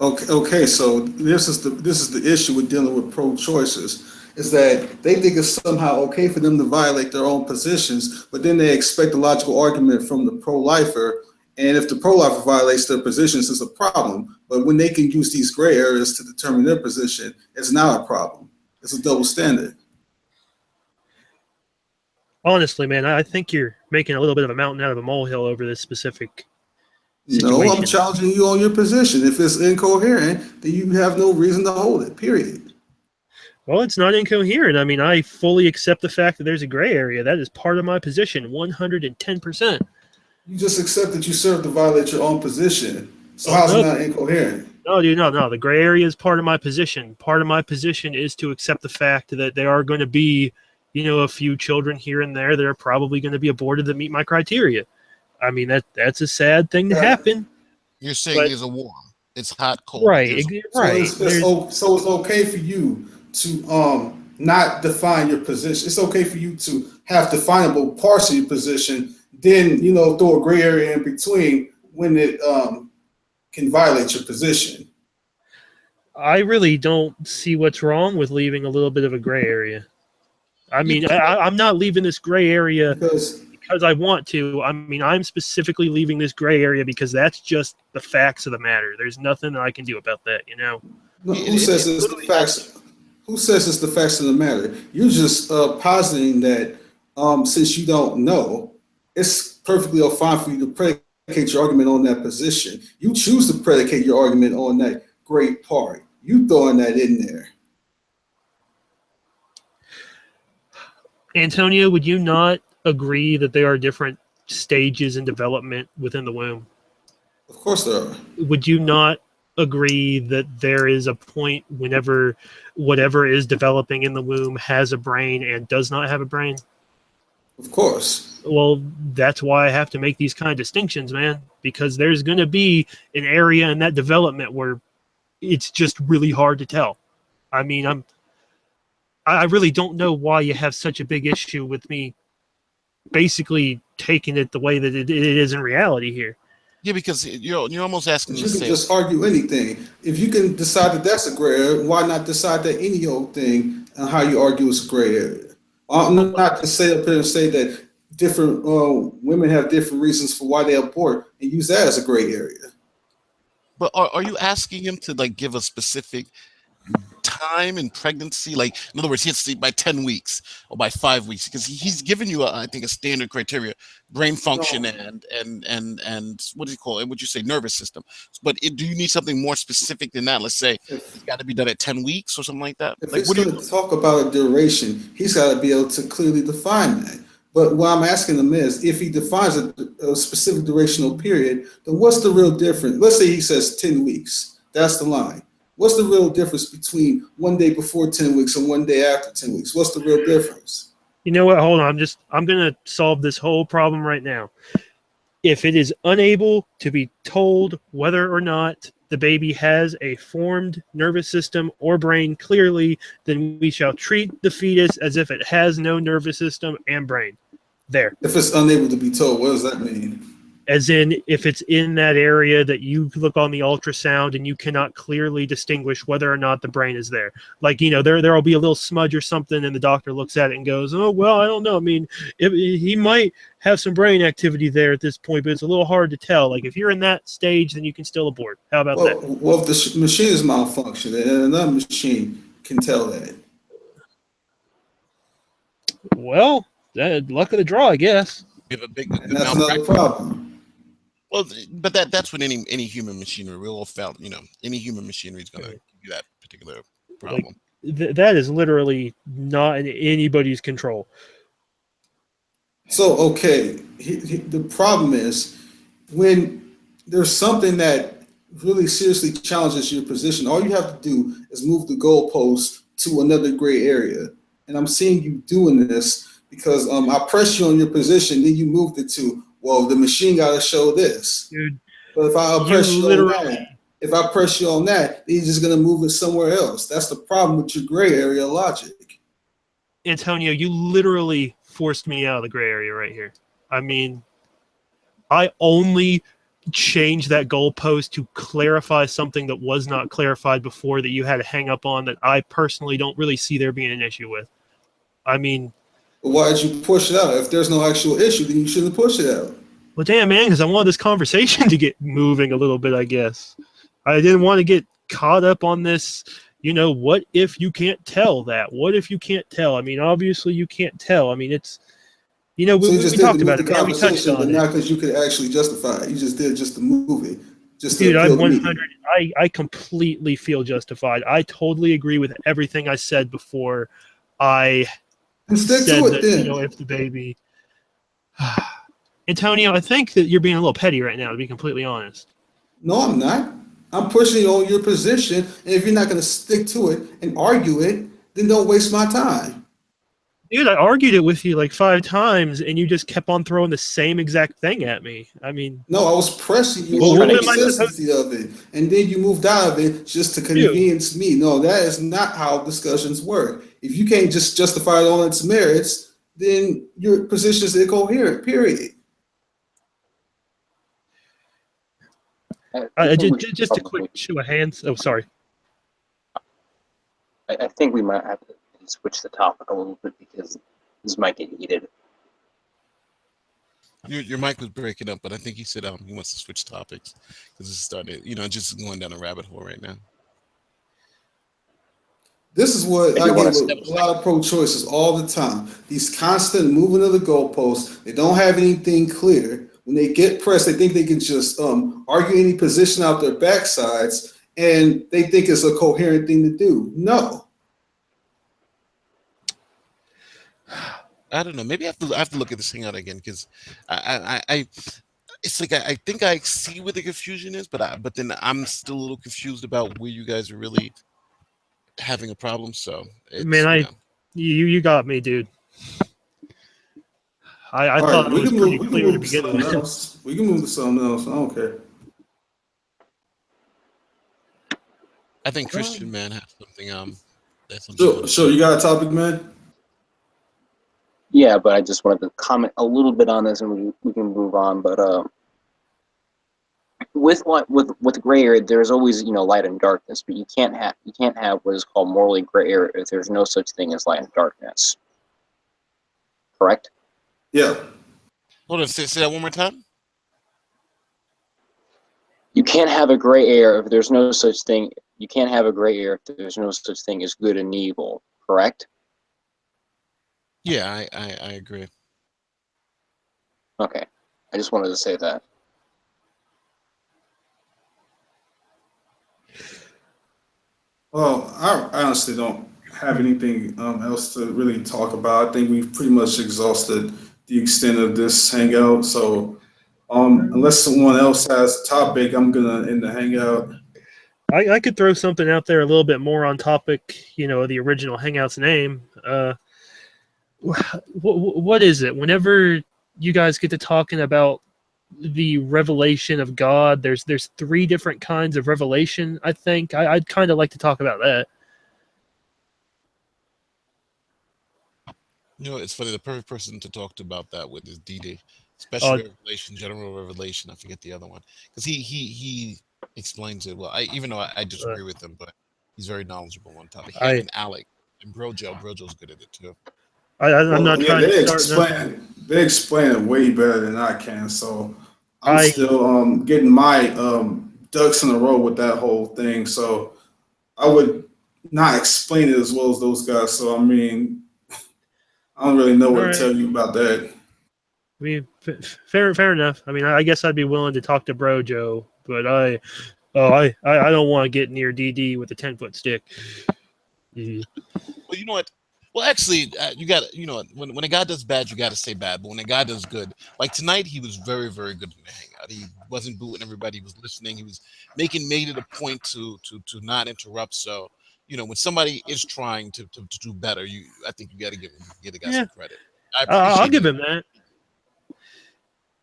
Okay, so this is the issue with dealing with pro-choicers, is that they think it's somehow okay for them to violate their own positions, but then they expect a logical argument from the pro-lifer, and if the pro-lifer violates their positions, it's a problem. But when they can use these gray areas to determine their position, it's not a problem. It's a double standard. Honestly, man, I think you're making a little bit of a mountain out of a molehill over this specific No, situation. I'm challenging you on your position. If it's incoherent, then you have no reason to hold it, period. Well, it's not incoherent. I mean, I fully accept the fact that there's a gray area. That is part of my position, 110%. You just accept that you serve to violate your own position. So how's it not incoherent? No, dude, no. The gray area is part of my position. Part of my position is to accept the fact that there are going to be, a few children here and there that are probably going to be aborted that meet my criteria. I mean, that's a sad thing to happen. You're saying there's a war. It's hot, cold. Right, right. So it's okay for you to not define your position. It's okay for you to have definable parts of your position, then throw a gray area in between when it can violate your position. I really don't see what's wrong with leaving a little bit of a gray area. I mean, I'm not leaving this gray area because I want to. I mean, I'm specifically leaving this gray area because that's just the facts of the matter. There's nothing that I can do about that, No, who says it's the facts? Who says it's the facts of the matter? You're just positing that since you don't know, it's perfectly fine for you to predicate your argument on that position. You choose to predicate your argument on that gray part. You throwing that in there. Antonio, would you not agree that there are different stages in development within the womb? Of course there are. Would you not agree that there is a point whenever whatever is developing in the womb has a brain and does not have a brain? Of course. Well, that's why I have to make these kind of distinctions, man, because there's going to be an area in that development where it's just really hard to tell. I mean, I really don't know why you have such a big issue with me basically taking it the way that it is in reality here. Yeah, because you're almost asking me to you can say, just argue anything. If you can decide that that's a gray area, why not decide that any old thing and how you argue is a gray area? I'm not to say up here and say that different women have different reasons for why they abort and use that as a gray area. but are you asking him to give a specific time in pregnancy? Like, in other words, he has to see by 10 weeks or by 5 weeks, because he's given you I think a standard criteria: brain function and what do you call it? Would you say nervous system? But do you need something more specific than that? Let's say it's got to be done at 10 weeks or something like that. If it's going to talk about a duration, he's got to be able to clearly define that. But what I'm asking him is, if he defines a specific durational period, then what's the real difference? Let's say he says 10 weeks. That's the line. What's the real difference between one day before 10 weeks and one day after 10 weeks? What's the real difference? You know what? Hold on. I'm going to solve this whole problem right now. If it is unable to be told whether or not the baby has a formed nervous system or brain clearly, then we shall treat the fetus as if it has no nervous system and brain. There. If it's unable to be told, what does that mean? As in, if it's in that area that you look on the ultrasound and you cannot clearly distinguish whether or not the brain is there. Like, there'll be a little smudge or something and the doctor looks at it and goes, oh, well, I don't know. I mean, he might have some brain activity there at this point, but it's a little hard to tell. Like, if you're in that stage, then you can still abort. How about that? Well, if the machine is malfunctioning and another machine can tell that. Well, luck of the draw, I guess. You have a big and that's another problem. Well, but that's what any human machinery, we all felt, any human machinery is going to give you that particular problem. Like, that is literally not in anybody's control. So, okay, the problem is when there's something that really seriously challenges your position, all you have to do is move the goalpost to another gray area. And I'm seeing you doing this because I press you on your position, then you moved it to, well, the machine got to show this. Dude, But if I you press you on literally, that, then you're just going to move it somewhere else. That's the problem with your gray area logic. Antonio, you literally forced me out of the gray area right here. I mean, I only changed that goalpost to clarify something that was not clarified before that you had to hang up on that I personally don't really see there being an issue with. I mean, But why did you push it out? If there's no actual issue, then you shouldn't push it out. well, damn, man, because I wanted this conversation to get moving a little bit, I guess. I didn't want to get caught up on this, what if you can't tell that? What if you can't tell? I mean, obviously you can't tell. I mean, it's, we So you just talked did about the it, man. We touched conversation, on but it. not because you could actually justify it. You just did just the movie. Just to Dude, I'm appeal to me. 100. I completely feel justified. I totally agree with everything I said before I And stick said to it that, then. if the baby. Antonio, I think that you're being a little petty right now, to be completely honest. No, I'm not. I'm pushing you on your position, and if you're not going to stick to it and argue it, then don't waste my time. Dude, I argued it with you like 5 times, and you just kept on throwing the same exact thing at me. I mean, No, I was pressing you Well, on what the am I consistency of it, and then you moved out of it just to convince me. No, that is not how discussions work. If you can't just justify it on its merits, then your position is incoherent, period. I think we should just a probably- quick show of hands. Oh, sorry. I think we might have to switch the topic a little bit because this might get heated. Your mic was breaking up, but I think he said he wants to switch topics because it started, just going down a rabbit hole right now. This is what I I do wanna get with a lot of pro-choices all the time. These constant moving of the goalposts. They don't have anything clear. When they get pressed, they think they can just argue any position out their backsides, and they think it's a coherent thing to do. No. I don't know. Maybe I have to look at this thing out again because I it's like I think I see where the confusion is, but then I'm still a little confused about where you guys are really having a problem. So Man, you got me, dude. I All thought right, it we was can pretty move. We clear can to move to begin something with. else. We can move to something else. I don't care. I think Christian man has something. That's something. Sure. You got a topic, man? Yeah, but I just wanted to comment a little bit on this, and we can move on. But with gray area, there's always light and darkness, but you can't have what is called morally gray area if there's no such thing as light and darkness. Correct? Yeah. Hold on. Say that one more time. You can't have a gray area if there's no such thing. You can't have a gray area if there's no such thing as good and evil. Correct? Yeah, I agree. Okay. I just wanted to say that. Well, I honestly don't have anything else to really talk about. I think we've pretty much exhausted the extent of this hangout. So, unless someone else has a topic, I'm gonna end the hangout. I could throw something out there a little bit more on topic, the original Hangout's name. What is it? Whenever you guys get to talking about the revelation of God, there's 3 different kinds of revelation. I think I'd kind of like to talk about that. It's funny. The perfect person to talk about that with is DD. Special revelation, general revelation. I forget the other one because he explains it well. Even though I disagree with him, but he's very knowledgeable on topic. Him and Alec and Brojo's good at it too. I'm not trying to start nothing. They explain it way better than I can. So I'm still getting my ducks in a row with that whole thing. So I would not explain it as well as those guys. So I mean, I don't really know what to tell you about that. I mean, fair enough. I mean, I guess I'd be willing to talk to Brojo, but I don't want to get near DD with a 10-foot stick. Well, you know what? Well, actually, you got when a guy does bad, you got to say bad. But when a guy does good, like tonight, he was very, very good in the hangout. He wasn't booting everybody. He was listening. He was made it a point to not interrupt. So, when somebody is trying to do better, I think you got to give the guy some credit. I appreciate I'll give him that.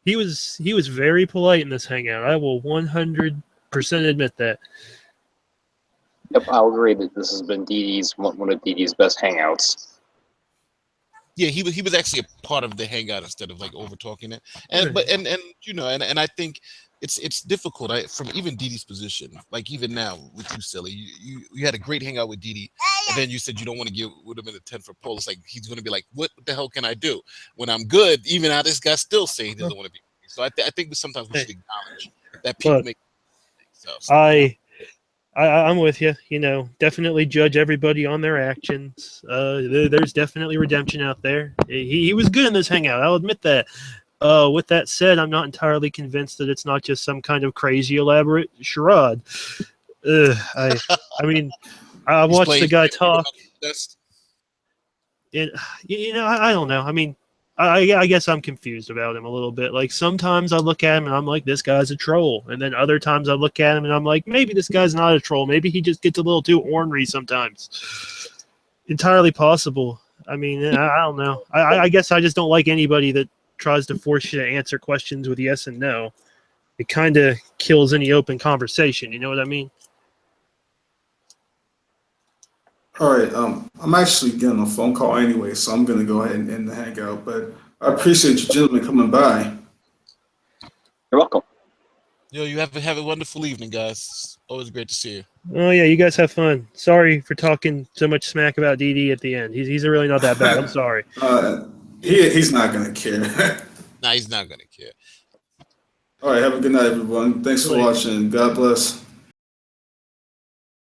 He was very polite in this hangout. I will 100% admit that. Yep, I'll agree that this has been one of DD's best hangouts. Yeah, he was actually a part of the hangout instead of like over talking it. And I think it's difficult. From even DD's position, like even now with you, Silly, you had a great hangout with DD, and then you said you don't want to give would have been a 10 for Paul. It's like he's going to be like, what the hell can I do when I'm good? Even now, this guy's still saying he doesn't want to be. So I think sometimes we should acknowledge that people make mistakes. I'm with you. Definitely judge everybody on their actions. There's definitely redemption out there. He was good in this hangout. I'll admit that. With that said, I'm not entirely convinced that it's not just some kind of crazy elaborate charade. I watched the guy talk. And I don't know. I mean, I guess I'm confused about him a little bit. Like sometimes I look at him and I'm like, this guy's a troll, and then other times I look at him and I'm like, maybe this guy's not a troll. Maybe he just gets a little too ornery sometimes. Entirely possible. I mean, I don't know. I guess I just don't like anybody that tries to force you to answer questions with yes and no. It kind of kills any open conversation. You know what I mean? All right, I'm actually getting a phone call anyway, so I'm going to go ahead and end the hangout. But I appreciate you gentlemen coming by. You're welcome. Yo, you have a wonderful evening, guys. Always great to see you. Oh yeah, you guys have fun. Sorry for talking so much smack about DD at the end. He's really not that bad. I'm sorry. He's not going to care. Nah, he's not going to care. All right, have a good night, everyone. Thanks for watching. God bless.